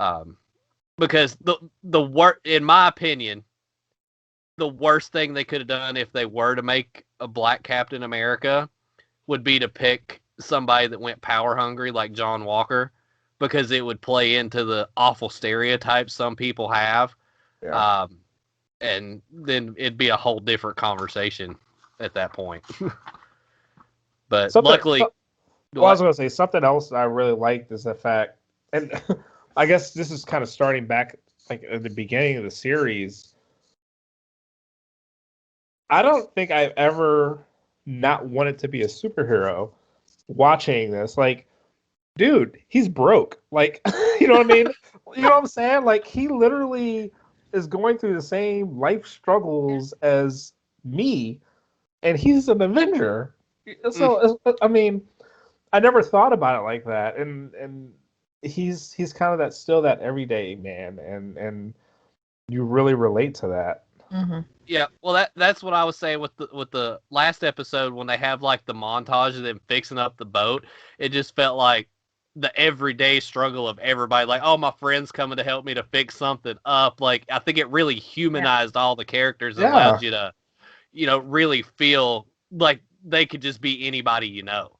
Because the work, in my opinion, the worst thing they could have done if they were to make a black Captain America would be to pick somebody that went power hungry like John Walker, because it would play into the awful stereotypes some people have. Yeah. And then it'd be a whole different conversation at that point. But luckily... I was going to say, something else I really liked is the fact, and I guess this is kind of starting back like at the beginning of the series, I don't think I've ever not wanted to be a superhero watching this. Like, dude, he's broke. Like, you know what I mean? You know what I'm saying? Like, he literally is going through the same life struggles as me, and he's an Avenger. So, I mean, I never thought about it like that. And he's kind of that everyday man, and you really relate to that. Mm-hmm. Yeah, well, that's what I was saying with the last episode when they have like the montage of them fixing up the boat. It just felt like the everyday struggle of everybody. Like, oh, my friend's coming to help me to fix something up. Like, I think it really humanized all the characters and allowed you to, really feel like they could just be anybody you know.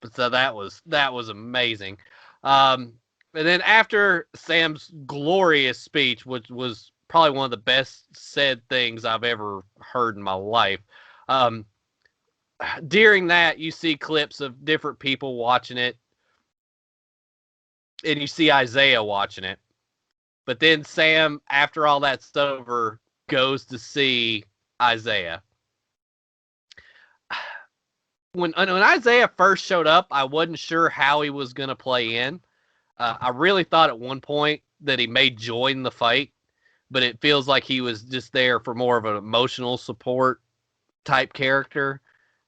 But so that was amazing. And then after Sam's glorious speech, which was probably one of the best said things I've ever heard in my life, during that you see clips of different people watching it, and you see Isaiah watching it. But then Sam, after all that's over, goes to see Isaiah. When Isaiah first showed up, I wasn't sure how he was going to play in. I really thought at one point that he may join the fight, but it feels like he was just there for more of an emotional support type character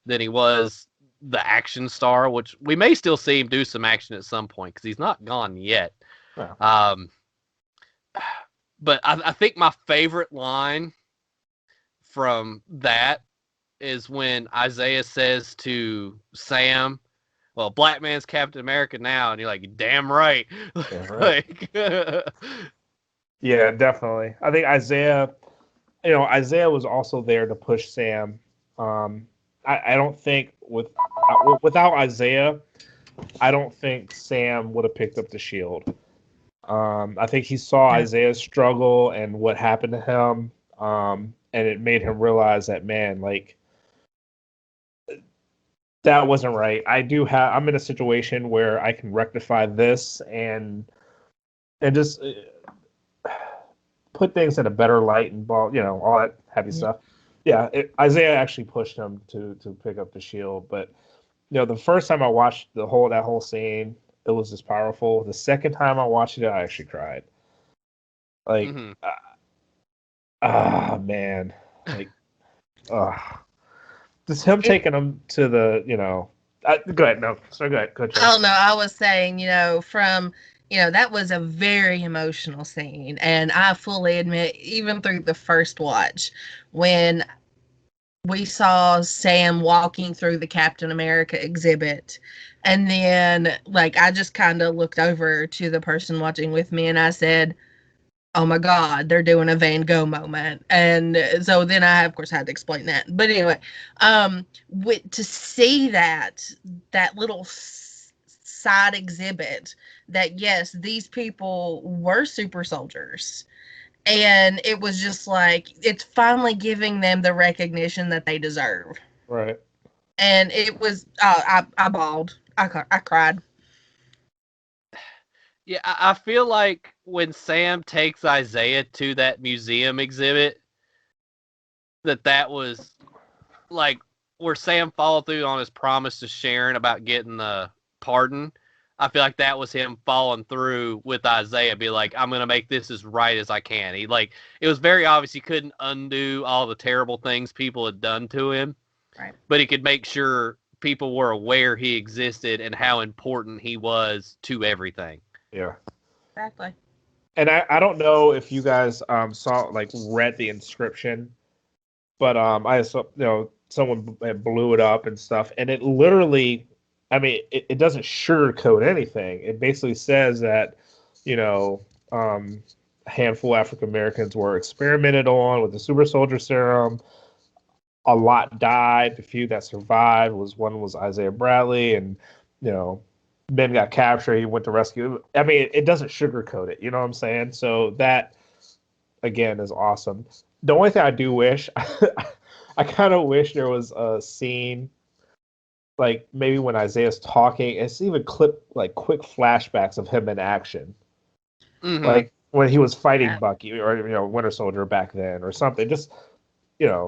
than he was the action star, which we may still see him do some action at some point because he's not gone yet. Yeah. But I think my favorite line from that is when Isaiah says to Sam, well, black man's Captain America now, and you're like, damn right. Yeah, right. Yeah, definitely. I think Isaiah was also there to push Sam. I don't think without Isaiah, I don't think Sam would have picked up the shield. I think he saw Isaiah's struggle and what happened to him, and it made him realize that, man, like, that wasn't right. I'm in a situation where I can rectify this and just put things in a better light and all that heavy stuff. Yeah, Isaiah actually pushed him to pick up the shield, but the first time I watched that whole scene, it was just powerful. The second time I watched it, I actually cried. Like, man, like, just him taking him to the, go ahead. No, sorry, go ahead. Oh no, I was saying, that was a very emotional scene, and I fully admit, even through the first watch, when we saw Sam walking through the Captain America exhibit, and then, like, I just kind of looked over to the person watching with me, and I said, oh my God, they're doing a Van Gogh moment. And so then I, of course, had to explain that. But anyway, to see that little side exhibit that, yes, these people were super soldiers. And it was just like, it's finally giving them the recognition that they deserve. Right. And it was, I bawled. I cried. Yeah, I feel like when Sam takes Isaiah to that museum exhibit, that was like where Sam followed through on his promise to Sharon about getting the pardon. I feel like that was him following through with Isaiah, be like, I'm going to make this as right as I can. It was very obvious he couldn't undo all the terrible things people had done to him, right? But he could make sure people were aware he existed and how important he was to everything. Yeah. Exactly. And I don't know if you guys read the inscription, but I saw someone blew it up and stuff, and it literally, I mean, it doesn't sugarcoat anything. It basically says that a handful of African Americans were experimented on with the super soldier serum. A lot died. The few that survived one was Isaiah Bradley, and men got captured. He went to rescue. I mean, it doesn't sugarcoat it. You know what I'm saying? So that, again, is awesome. The only thing I do wish, I kind of wish there was a scene, like maybe when Isaiah's talking, it's even quick flashbacks of him in action. Mm-hmm. Like when he was fighting Bucky or, Winter Soldier back then or something. Just,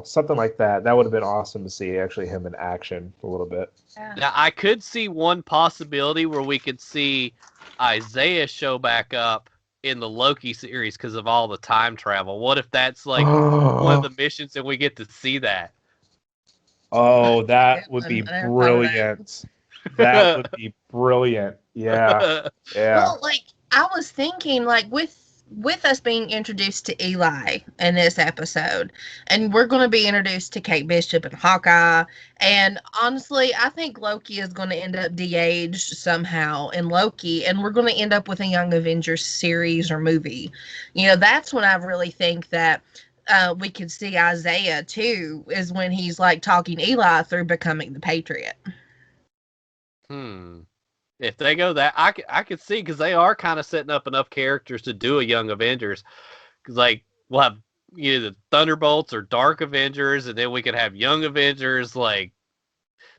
something like that. That would have been awesome to see actually him in action a little bit. Now, I could see one possibility where we could see Isaiah show back up in the Loki series because of all the time travel. What if that's like one of the missions and we get to see that? Oh, that would be brilliant. That would be brilliant. Yeah. Yeah. Well, I was thinking, with us being introduced to Eli in this episode, and we're going to be introduced to Kate Bishop and Hawkeye, and honestly, I think Loki is going to end up de-aged somehow in Loki, and we're going to end up with a Young Avengers series or movie. That's when I really think that we could see Isaiah too, is when he's like talking Eli through becoming the Patriot. If they go that, I could see, because they are kind of setting up enough characters to do a Young Avengers. Because like we'll have either Thunderbolts or Dark Avengers, and then we could have Young Avengers. Like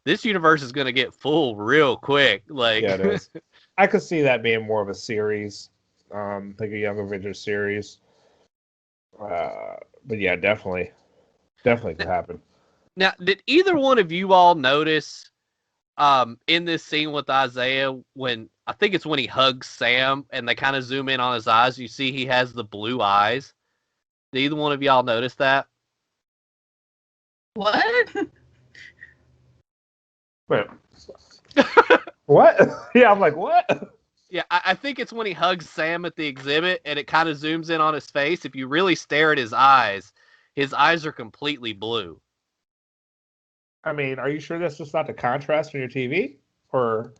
this universe is gonna get full real quick. Like Yeah, it is. I could see that being more of a series, like a Young Avengers series. But yeah, definitely could happen. Now, did either one of you all notice in this scene with Isaiah, when I think it's when he hugs Sam and they kind of zoom in on his eyes, you see he has the blue eyes? Did either one of y'all notice that? What? Wait. What? Yeah, I'm like, what? Yeah, I think it's when he hugs Sam at the exhibit and it kind of zooms in on his face. If you really stare at his eyes are completely blue. I mean, are you sure that's just not the contrast on your TV? Or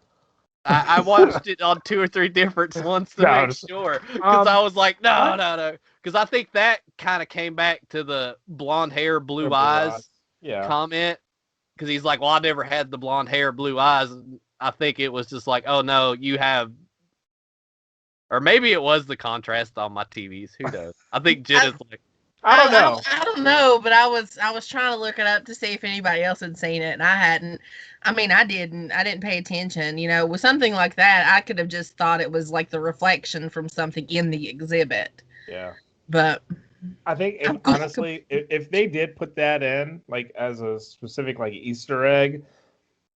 I watched it on 2 or 3 different ones to make sure. Because I was like, no. Because I think that kind of came back to the blonde hair, blue eyes comment. Because he's like, well, I never had the blonde hair, blue eyes. I think it was just like, oh, no, you have... Or maybe it was the contrast on my TVs. Who knows? I think Jenna's like... I don't know. I don't know, but I was trying to look it up to see if anybody else had seen it, and I hadn't. I mean, I didn't pay attention. You know, with something like that, I could have just thought it was like the reflection from something in the exhibit. Yeah. But I think, honestly, if they did put that in, like, as a specific, like, Easter egg,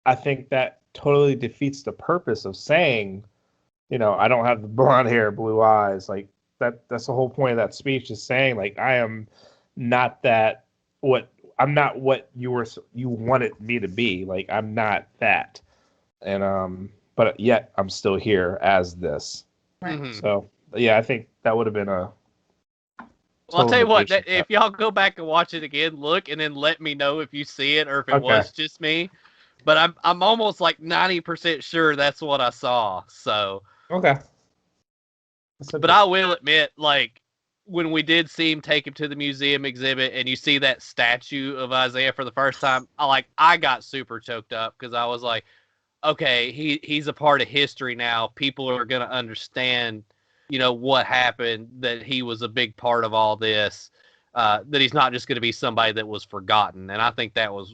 I think that totally defeats the purpose of saying, you know, I don't have the blonde hair, blue eyes, like, that's the whole point of that speech, is saying, like, I am not I'm not what you wanted me to be. Like, I'm not that. And but yet I'm still here as this. Right. Mm-hmm. So yeah, I think that would have been a... Well, I'll tell you what, if y'all go back and watch it again, look, and then let me know if you see it or if it was just me. But I'm almost like 90% sure that's what I saw. So okay. But I will admit, like, when we did see him take him to the museum exhibit and you see that statue of Isaiah for the first time, I got super choked up because I was like, okay, he's a part of history now. People are going to understand, you know, what happened, that he was a big part of all this, that he's not just going to be somebody that was forgotten. And I think that was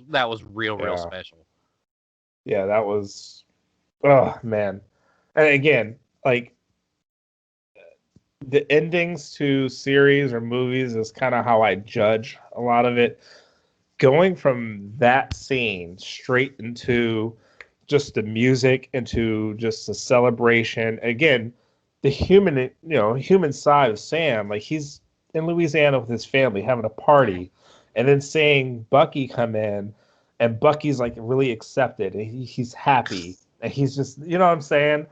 real special. Yeah, that was, oh, man. And again, like, the endings to series or movies is kind of how I judge a lot of it. Going from that scene straight into just the music, into just the celebration. Again, the human side of Sam, like, he's in Louisiana with his family having a party, and then seeing Bucky come in, and Bucky's like really accepted, and he's happy, and he's just, you know what I'm saying?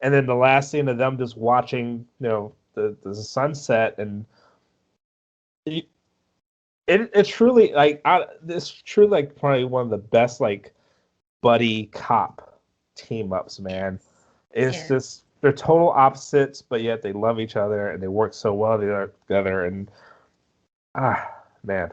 And then the last scene of them just watching, you know, the sunset, and it's truly like it's truly like probably one of the best like buddy cop team ups, man. It's just, they're total opposites, but yet they love each other and they work so well together. And man.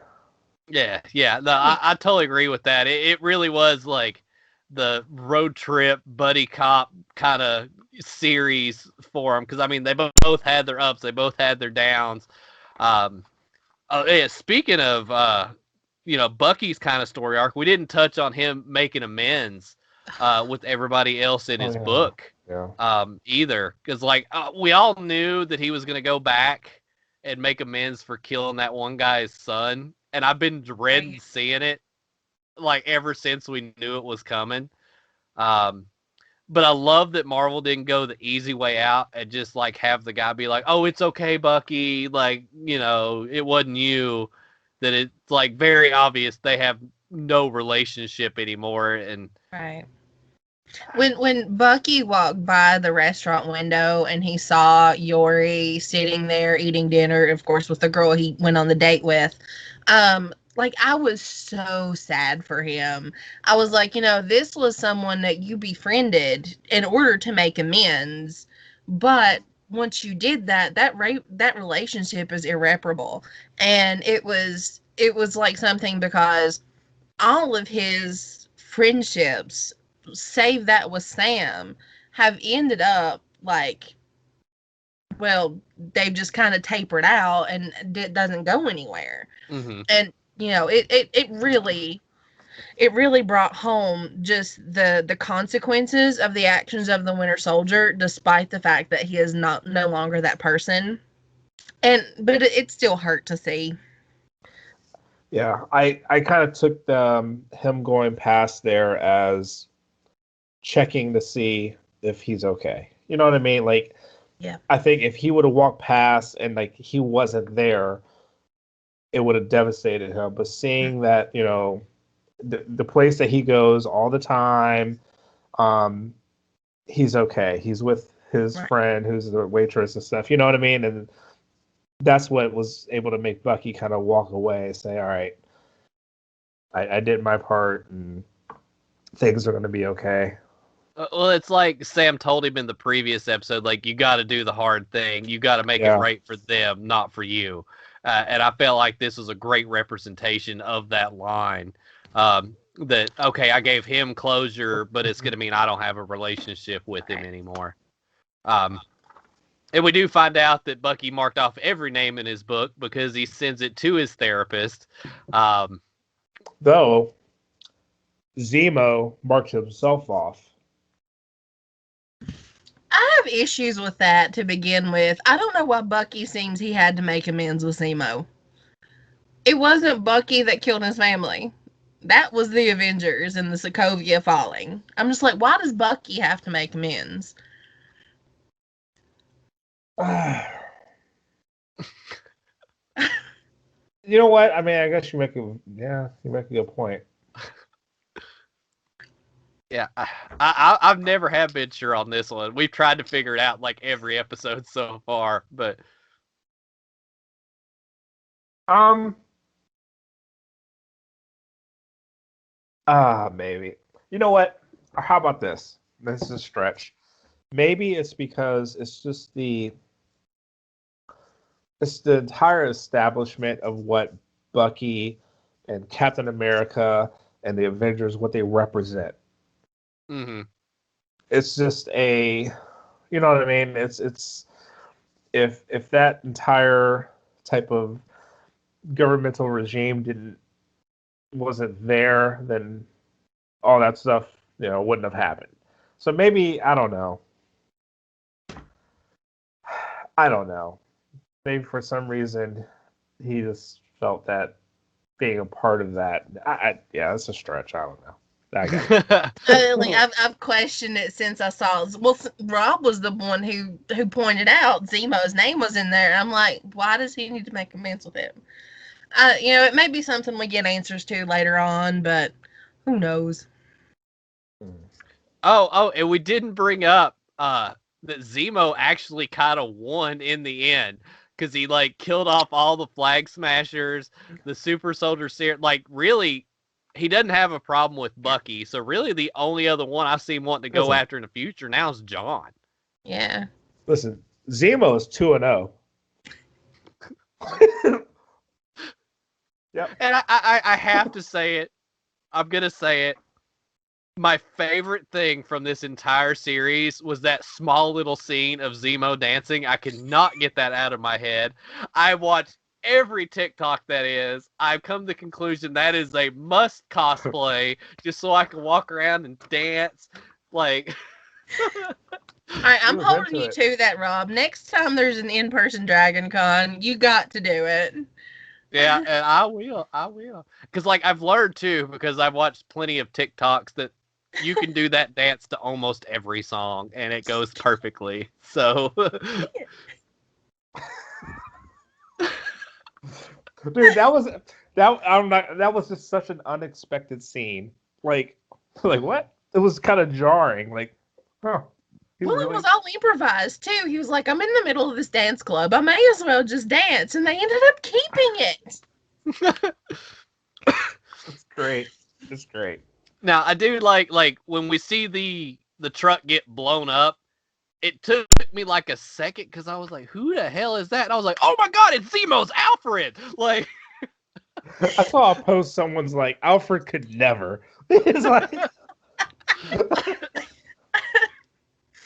Yeah. No, I totally agree with that. It really was like the road trip buddy cop kind of series for them, because I mean they both had their ups, they both had their downs. Speaking of you know, Bucky's kind of story arc, we didn't touch on him making amends with everybody else in his book either, because like we all knew that he was going to go back and make amends for killing that one guy's son, and I've been dreading seeing it like ever since we knew it was coming. But I love that Marvel didn't go the easy way out and just like have the guy be like, oh, it's okay, Bucky, like, you know, it wasn't you. That it's like very obvious they have no relationship anymore. And right. When Bucky walked by the restaurant window and he saw Yori sitting there eating dinner, of course, with the girl he went on the date with, like, I was so sad for him. I was like, you know, this was someone that you befriended in order to make amends, but once you did that, that relationship is irreparable. And it was like something, because all of his friendships, save that with Sam, have ended up like, well, they've just kind of tapered out, and it doesn't go anywhere. Mm-hmm. And it really brought home just the consequences of the actions of the Winter Soldier, despite the fact that he is no longer that person. But it still hurt to see. Yeah, I kind of took him going past there as checking to see if he's okay. You know what I mean? Like, yeah, I think if he would have walked past and like he wasn't there, it would have devastated him. But seeing that, the place that he goes all the time, he's okay. He's with his friend who's the waitress and stuff. You know what I mean? And that's what was able to make Bucky kind of walk away and say, all right, I did my part and things are going to be okay. Well, it's like Sam told him in the previous episode, like, you got to do the hard thing. You got to make it right for them, not for you. And I felt like this was a great representation of that line. That, okay, I gave him closure, but it's going to mean I don't have a relationship with him anymore. And we do find out that Bucky marked off every name in his book because he sends it to his therapist. Though, Zemo marked himself off. I have issues with that to begin with. I don't know why Bucky seems he had to make amends with Zemo. It wasn't Bucky that killed his family. That was the Avengers and the Sokovia falling. I'm just like, why does Bucky have to make amends? You know what? I mean, I guess you make a good point. Yeah, I've never have been sure on this one. We've tried to figure it out like every episode so far, but maybe. You know what? How about this? This is a stretch. Maybe it's because it's just the entire establishment of what Bucky and Captain America and the Avengers, what they represent. Mm-hmm. It's just you know what I mean? It's if that entire type of governmental regime wasn't there, then all that stuff, wouldn't have happened. So maybe, I don't know. Maybe for some reason he just felt that being a part of that. It's a stretch. I don't know. I've questioned it since I saw. Well, Rob was the one who pointed out Zemo's name was in there. I'm like, why does he need to make amends with him? It may be something we get answers to later on, but who knows? Oh, and we didn't bring up that Zemo actually kind of won in the end because he killed off all the Flag Smashers, the Super Soldier Serum. Really, he doesn't have a problem with Bucky. So really, the only other one I see him wanting to go after in the future now is John. Yeah. Listen, Zemo is 2-0. Yep. And I have to say it. I'm gonna say it. My favorite thing from this entire series was that small little scene of Zemo dancing. I could not get that out of my head. I watched every TikTok that is. I've come to the conclusion that is a must cosplay just so I can walk around and dance. All right, I'm holding you to that, Rob. Next time there's an in-person Dragon Con, you got to do it. Yeah, and I will. Because I've learned too, because I've watched plenty of TikToks that you can do that dance to almost every song and it goes perfectly. So dude, that was just such an unexpected scene. Like what? It was kind of jarring. Well, it was all improvised too. He was like, I'm in the middle of this dance club. I may as well just dance. And they ended up keeping it. It's great. It's great. Now, I do like when we see the truck get blown up, it took me like a second because I was like, who the hell is that? And I was like, oh my god, it's Zemo's Alfred. Like, I saw a post. Someone's like, Alfred could never. It's like,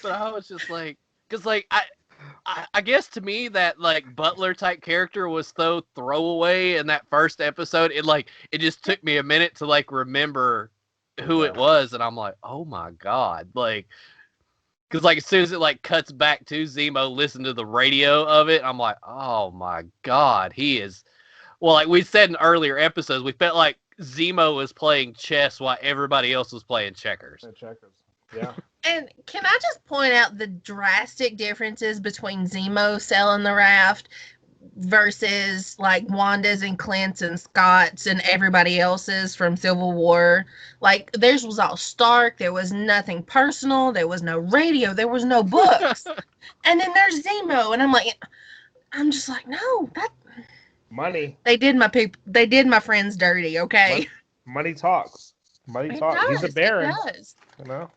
but I was just like, because like I guess to me that like butler type character was so throwaway in that first episode. It just took me a minute to like remember who it was, and I'm like, oh my god, like, because like as soon as it like cuts back to Zemo, listen to the radio of it, I'm like, oh my god, he is. Well, like we said in earlier episodes, we felt like Zemo was playing chess while everybody else was playing checkers. Yeah. And can I just point out the drastic differences between Zemo selling the raft versus like Wanda's and Clint's and Scott's and everybody else's from Civil War? Like theirs was all stark. There was nothing personal. There was no radio. There was no books. And then there's Zemo, and I'm just like, no, that Money. they did my friends dirty. Okay. Money talks. Money talks. He's a baron. It does. You know.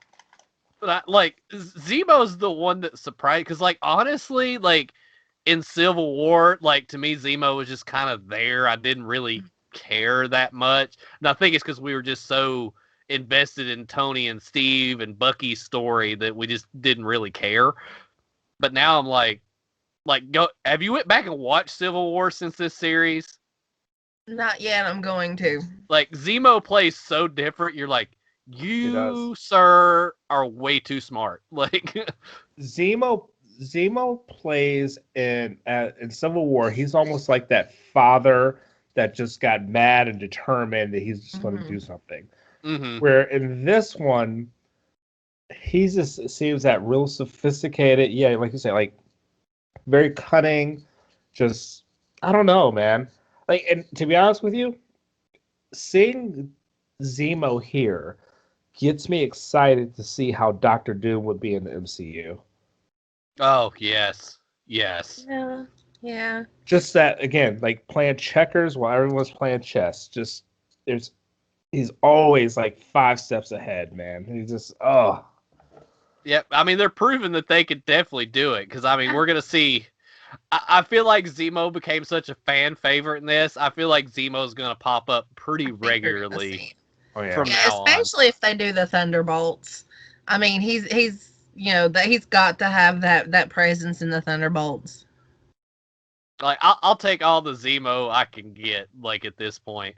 But Zemo's the one that surprised, because like honestly, like in Civil War, like to me Zemo was just kind of there. I didn't really care that much, and I think it's because we were just so invested in Tony and Steve and Bucky's story that we just didn't really care. But now I'm like, go. Have you went back and watched Civil War since this series? Not yet. I'm going to. Like Zemo plays so different. You're like, you, sir, are way too smart. Like Zemo plays in Civil War. He's almost like that father that just got mad and determined that he's just going to do something. Mm-hmm. Where in this one, he just seems that real sophisticated. Yeah, like you say, like very cunning. Just I don't know, man. Like, and to be honest with you, seeing Zemo here gets me excited to see how Doctor Doom would be in the MCU. Oh, yes. Yeah. Just that, again, like playing checkers while everyone's playing chess. Just, he's always like 5 steps ahead, man. He's just, oh. Yep. I mean, they're proving that they could definitely do it. Because, I mean, we're going to see. I feel like Zemo became such a fan favorite in this. I feel like Zemo's going to pop up pretty regularly. Oh, yeah. From now especially on. if they do the Thunderbolts. I mean, he's he's got to have that presence in the Thunderbolts. Like I'll take all the Zemo I can get. Like at this point,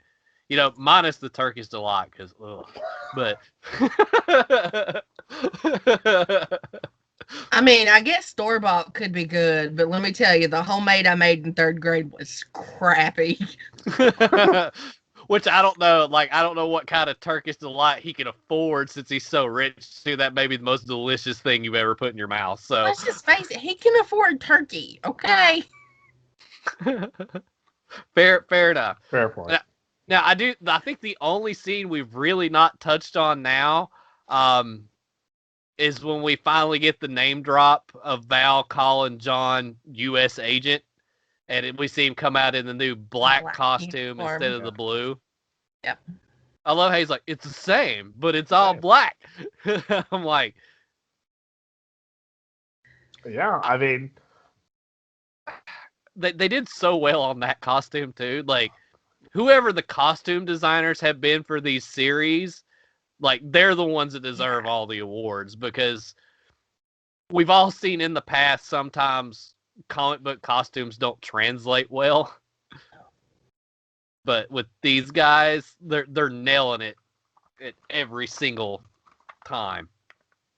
minus the Turkish delight, because but. I mean, I guess store-bought could be good, but let me tell you, the homemade I made in 3rd grade was crappy. Which I don't know. Like, I don't know what kind of Turkish delight he can afford since he's so rich. Too, that may be the most delicious thing you've ever put in your mouth. So let's just face it, he can afford turkey. Okay. Fair enough. Fair point. Now, I think the only scene we've really not touched on now, is when we finally get the name drop of Val calling John U.S. agent. And we see him come out in the new black costume uniform. instead of the blue. Yep. I love how he's like, it's the same, but it's all black. I'm like... Yeah, I mean... They did so well on that costume, too. Like, whoever the costume designers have been for these series, like, they're the ones that deserve all the awards. Because we've all seen in the past sometimes... comic book costumes don't translate well, but with these guys, they're nailing it at every single time.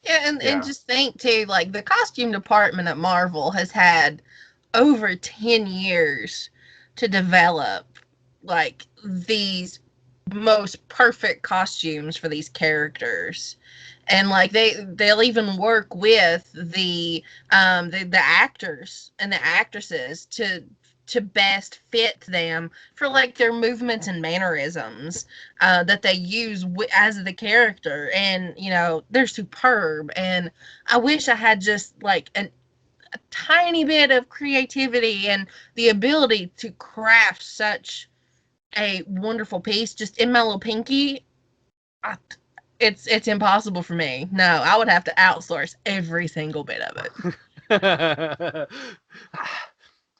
Yeah, and just think too, like the costume department at Marvel has had over 10 years to develop like these most perfect costumes for these characters. And like they'll even work with the actors and the actresses to best fit them for like their movements and mannerisms that they use as the character, and they're superb. And I wish I had just like a tiny bit of creativity and the ability to craft such a wonderful piece just in my little pinky. it's impossible for me. No, I would have to outsource every single bit of it.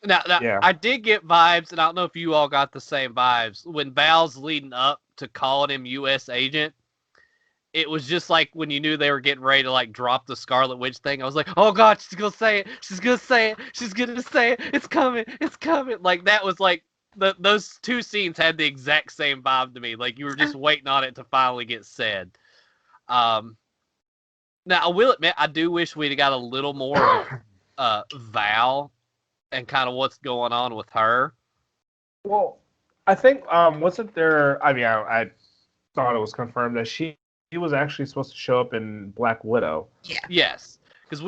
Now, Yeah. I did get vibes, and I don't know if you all got the same vibes. When Val's leading up to calling him U.S. agent, it was just like when you knew they were getting ready to like drop the Scarlet Witch thing. I was like, oh God, she's gonna say it. She's gonna say it. She's gonna say it. It's coming. It's coming. Like that was like those two scenes had the exact same vibe to me. Like you were just waiting on it to finally get said. Now I will admit I do wish we'd have got a little more of Val and kind of what's going on with her. Well, I think wasn't there? I mean, I thought it was confirmed that she was actually supposed to show up in Black Widow. Yeah. Yes, because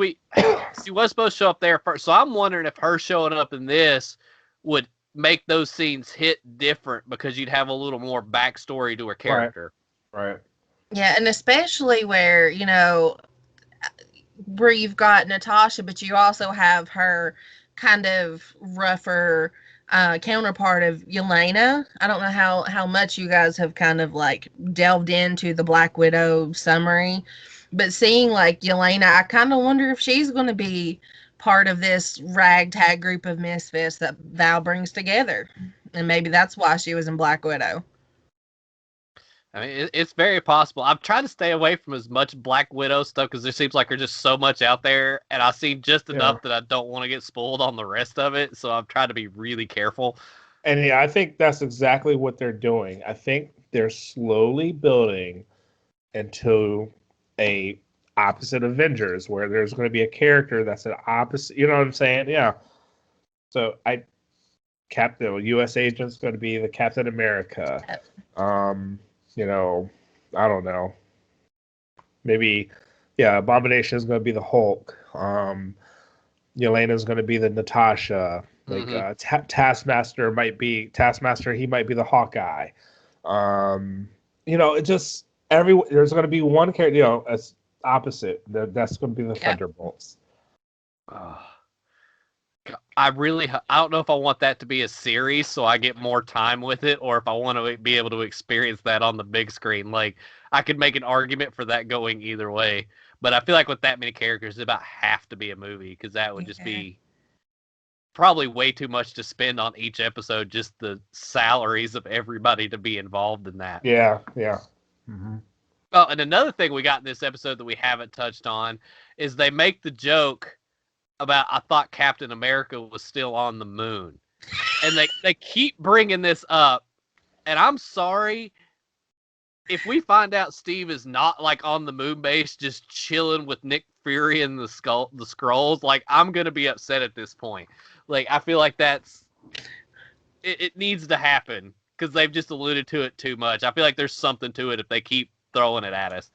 she was supposed to show up there first. So I'm wondering if her showing up in this would make those scenes hit different because you'd have a little more backstory to her character. Right. Yeah, and especially where, you know, where you've got Natasha, but you also have her kind of rougher counterpart of Yelena. I don't know how much you guys have kind of like delved into the Black Widow summary, but seeing like Yelena, I kind of wonder if she's going to be part of this ragtag group of misfits that Val brings together. And maybe that's why she was in Black Widow. I mean, it's very possible. I'm trying to stay away from as much Black Widow stuff because there seems like there's just so much out there, and I've seen just enough that I don't want to get spoiled on the rest of it. So I'm trying to be really careful. And yeah, I think that's exactly what they're doing. I think they're slowly building into a opposite Avengers, where there's going to be a character that's an opposite. You know what I'm saying? Yeah. So Captain U.S. agent's going to be the Captain America. You know, I don't know. Maybe, yeah, Abomination is going to be the Hulk. Yelena is going to be the Natasha. Like Taskmaster might be He might be the Hawkeye. You know, it just there's going to be one character. You know, as opposite. That's going to be the Thunderbolts. I don't know if I want that to be a series so I get more time with it, or if I want to be able to experience that on the big screen. Like, I could make an argument for that going either way, but I feel like with that many characters, it about have to be a movie, because that would just be probably way too much to spend on each episode, just the salaries of everybody to be involved in that. Yeah. Mm-hmm. Oh, and another thing we got in this episode that we haven't touched on is they make the joke about I thought Captain America was still on the moon. And they keep bringing this up. And I'm sorry if we find out Steve is not like on the moon base just chilling with Nick Fury and the Skrulls, like I'm going to be upset at this point. Like I feel like it needs to happen because they've just alluded to it too much. I feel like there's something to it if they keep throwing it at us.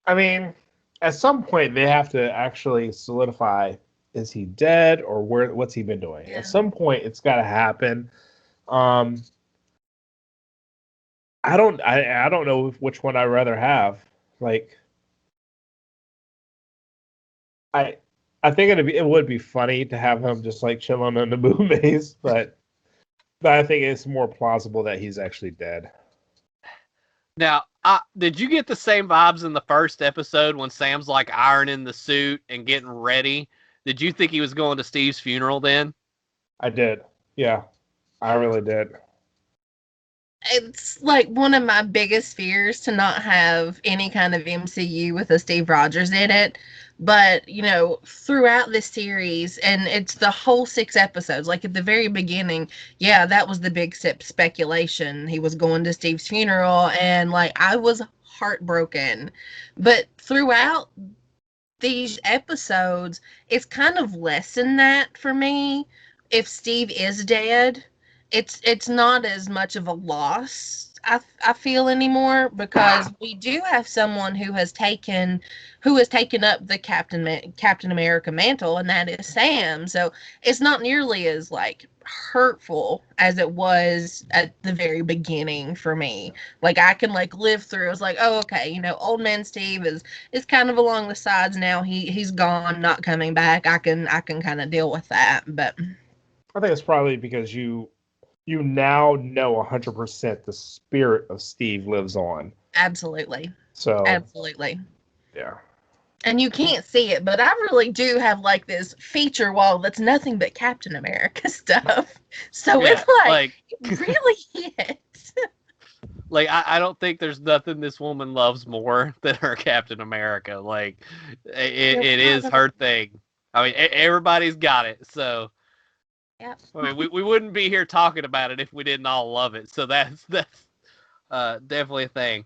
I mean, at some point they have to actually solidify, is he dead or what's he been doing? At some point it's got to happen. I don't know which one I'd rather have. Like, I think it would be funny to have him just like chilling on the moon base, but I think it's more plausible that he's actually dead. Now, did you get the same vibes in the first episode when Sam's like ironing the suit and getting ready? Did you think he was going to Steve's funeral then? I did. Yeah, I really did. It's like one of my biggest fears to not have any kind of MCU with a Steve Rogers in it. But, you know, throughout this series, and it's the whole 6 episodes, like at the very beginning, yeah, that was the big speculation. He was going to Steve's funeral, and like I was heartbroken. But throughout these episodes, it's kind of less than that for me. If Steve is dead, it's not as much of a loss I feel anymore, because we do have someone who has taken up the Captain America mantle, and that is Sam. So it's not nearly as like hurtful as it was at the very beginning for me. Like I can like live through. It's like, oh, okay, you know, old man Steve is kind of along the sides now. He's gone, not coming back. I can kind of deal with that. But I think it's probably because you you now know 100% the spirit of Steve lives on. Absolutely. So Absolutely. yeah. And you can't see it, but I really do have like this feature wall that's nothing but Captain America stuff. So Yeah, it's like it really is. like I don't think there's nothing this woman loves more than her Captain America. Like it is her thing. I mean, everybody's got it. So Yep. I mean, we wouldn't be here talking about it if we didn't all love it. So that's definitely a thing.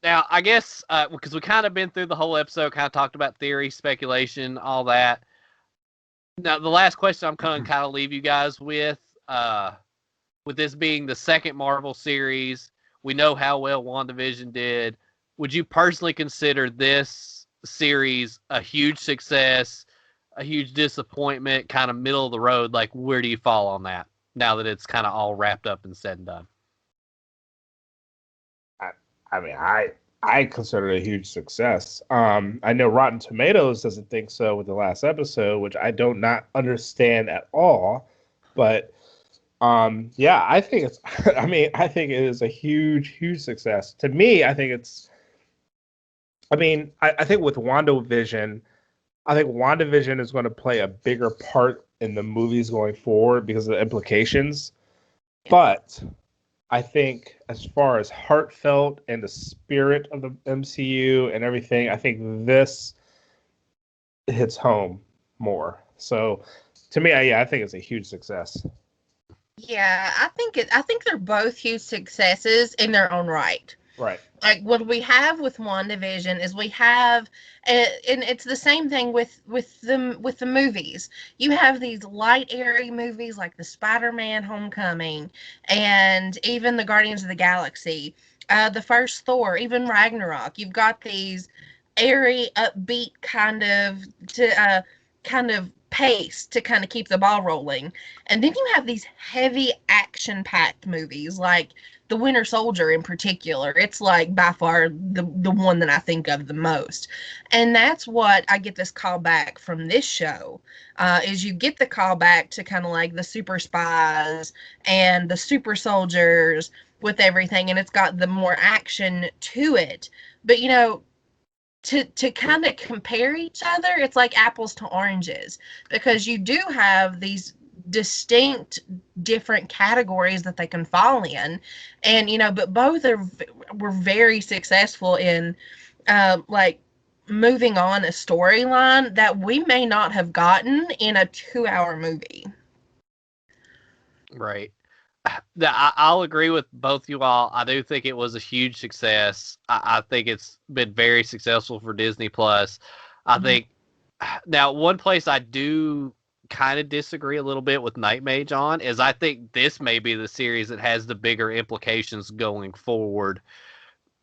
Now, I guess because we kind of been through the whole episode, kind of talked about theory, speculation, all that. Now, the last question I'm going to kind of leave you guys with this being the second Marvel series, we know how well WandaVision did. Would you personally consider this series a huge success, a huge disappointment, kind of middle of the road? Like, where do you fall on that now that it's kind of all wrapped up and said and done? I mean, I consider it a huge success. I know Rotten Tomatoes doesn't think so with the last episode, which I do not understand at all. But yeah, I think it's. I mean, I think it is a huge, huge success. To me, I think it's. I mean, I think with WandaVision, I think WandaVision is going to play a bigger part in the movies going forward because of the implications. But I think as far as heartfelt and the spirit of the MCU and everything, I think this hits home more. So to me, I think it's a huge success. Yeah, I think they're both huge successes in their own right. Right. Like what we have with WandaVision is we have, and it's the same thing with the movies. You have these light, airy movies like the Spider-Man Homecoming, and even the Guardians of the Galaxy, the first Thor, even Ragnarok. You've got these airy, upbeat kind of pace to kind of keep the ball rolling, and then you have these heavy action-packed movies like the Winter Soldier in particular. It's like by far the one that I think of the most. And that's what I get this call back from this show, is you get the call back to kind of like the super spies and the super soldiers with everything, and it's got the more action to it. But to kind of compare each other, it's like apples to oranges, because you do have these distinct different categories that they can fall in, and but both were very successful in like moving on a storyline that we may not have gotten in a 2-hour movie. Right. I'll agree with both you all. I do think it was a huge success. I think it's been very successful for Disney Plus. I think now one place I do kind of disagree a little bit with Knightmage on is I think this may be the series that has the bigger implications going forward.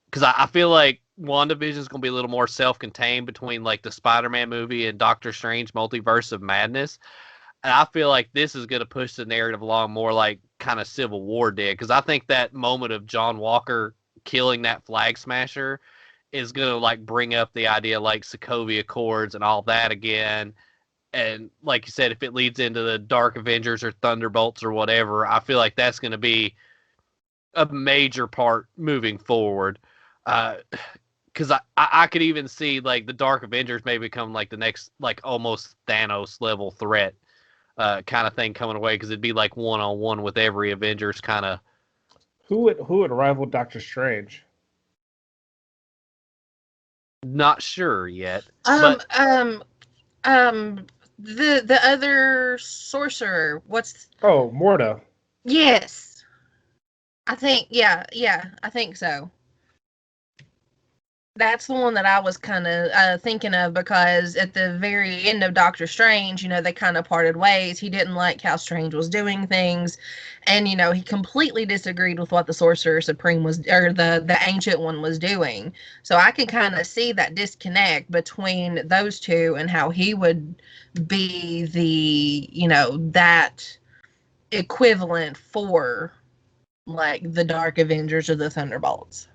Because I feel like WandaVision is going to be a little more self-contained between like the Spider-Man movie and Doctor Strange Multiverse of Madness. And I feel like this is going to push the narrative along more like kind of Civil War did. Because I think that moment of John Walker killing that flag smasher is going to like bring up the idea like Sokovia Accords and all that again. And like you said, if it leads into the Dark Avengers or Thunderbolts or whatever, I feel like that's going to be a major part moving forward. Because I could even see like the Dark Avengers may become like the next like almost Thanos level threat kind of thing coming away, because it'd be like one-on-one with every Avengers kind of. Who would rival Doctor Strange? Not sure yet. The other sorcerer. What's? Oh, Morta. Yes, I think. Yeah, I think so. That's the one that I was kind of thinking of, because at the very end of Doctor Strange, they kind of parted ways. He didn't like how Strange was doing things, and he completely disagreed with what the Sorcerer Supreme was, or the Ancient One was doing. So I can kind of see that disconnect between those two, and how he would be the that equivalent for like the Dark Avengers or the Thunderbolts.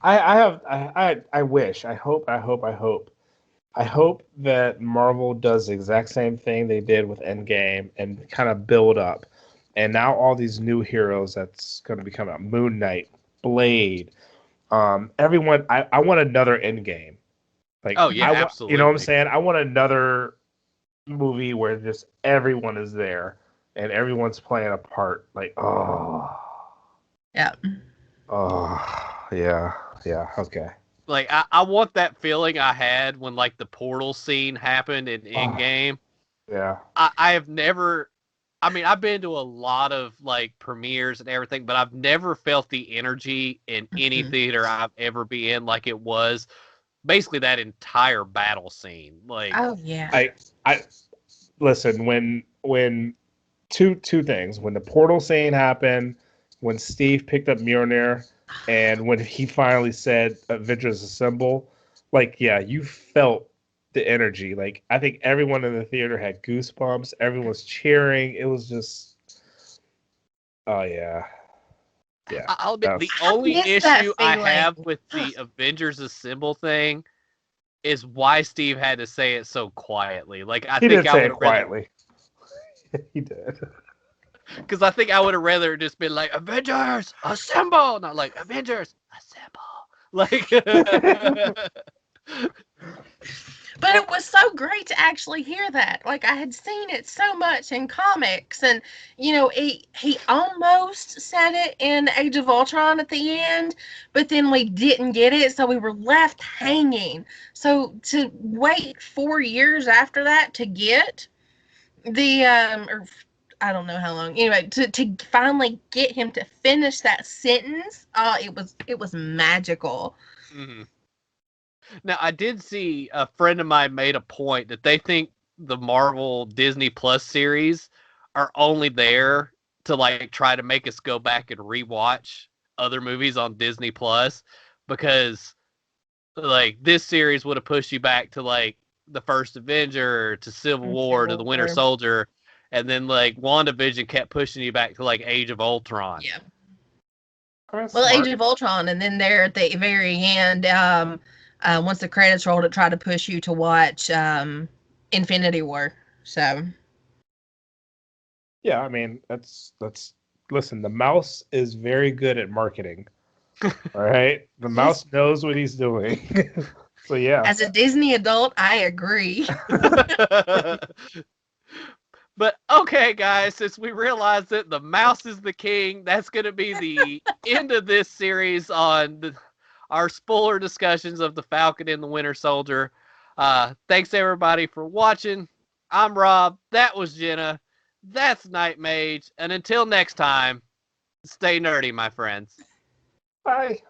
I wish, I hope that Marvel does the exact same thing they did with Endgame and kind of build up. And now all these new heroes that's going to be coming out, Moon Knight, Blade, everyone. I want another Endgame. Like, Oh yeah, I want, absolutely. you know what I'm saying? I want another movie where just everyone is there and everyone's playing a part. Like, Yeah. Yeah, okay. Like I want that feeling I had when like the portal scene happened in Endgame. Yeah. I have never. I mean, I've been to a lot of like premieres and everything, but I've never felt the energy in any theater I've ever been in like it was basically that entire battle scene. Like, Oh yeah. I listen, when two things, when the portal scene happened, when Steve picked up Mjolnir, and when he finally said Avengers Assemble, like, yeah, you felt the energy. Like, I think everyone in the theater had goosebumps. Everyone was cheering. It was just, oh yeah. I'll admit, the I only miss that issue I feeling. have with the Avengers Assemble thing is why Steve had to say it so quietly. Like, I He think did I say would it have rather, quietly. He did. because I think I would have rather just been like, Avengers Assemble, not like Avengers Assemble. Like, But it was so great to actually hear that. Like, I had seen it so much in comics, and he almost said it in Age of Ultron at the end, but then we didn't get it, so we were left hanging. So to wait 4 years after that to get the or I don't know how long. Anyway, to finally get him to finish that sentence, it was magical. mhm. Now, I did see a friend of mine made a point that they think the Marvel Disney Plus series are only there to like try to make us go back and rewatch other movies on Disney Plus because like this series would have pushed you back to like the first Avenger, to Civil War, to the Winter Soldier, and then like WandaVision kept pushing you back to like Age of Ultron. Yeah. Well, Age of Ultron, and then there at the very end, once the credits rolled, it tried to push you to watch Infinity War. So yeah, I mean, that's listen, the mouse is very good at marketing. All right? The mouse knows what he's doing. So yeah. as a Disney adult, I agree. But okay, guys, since we realized that the mouse is the king, that's going to be the end of this series on our spoiler discussions of the Falcon and the Winter Soldier. Thanks everybody for watching. I'm Rob. That was Jenna. That's Knightmage. And until next time, stay nerdy, my friends. Bye.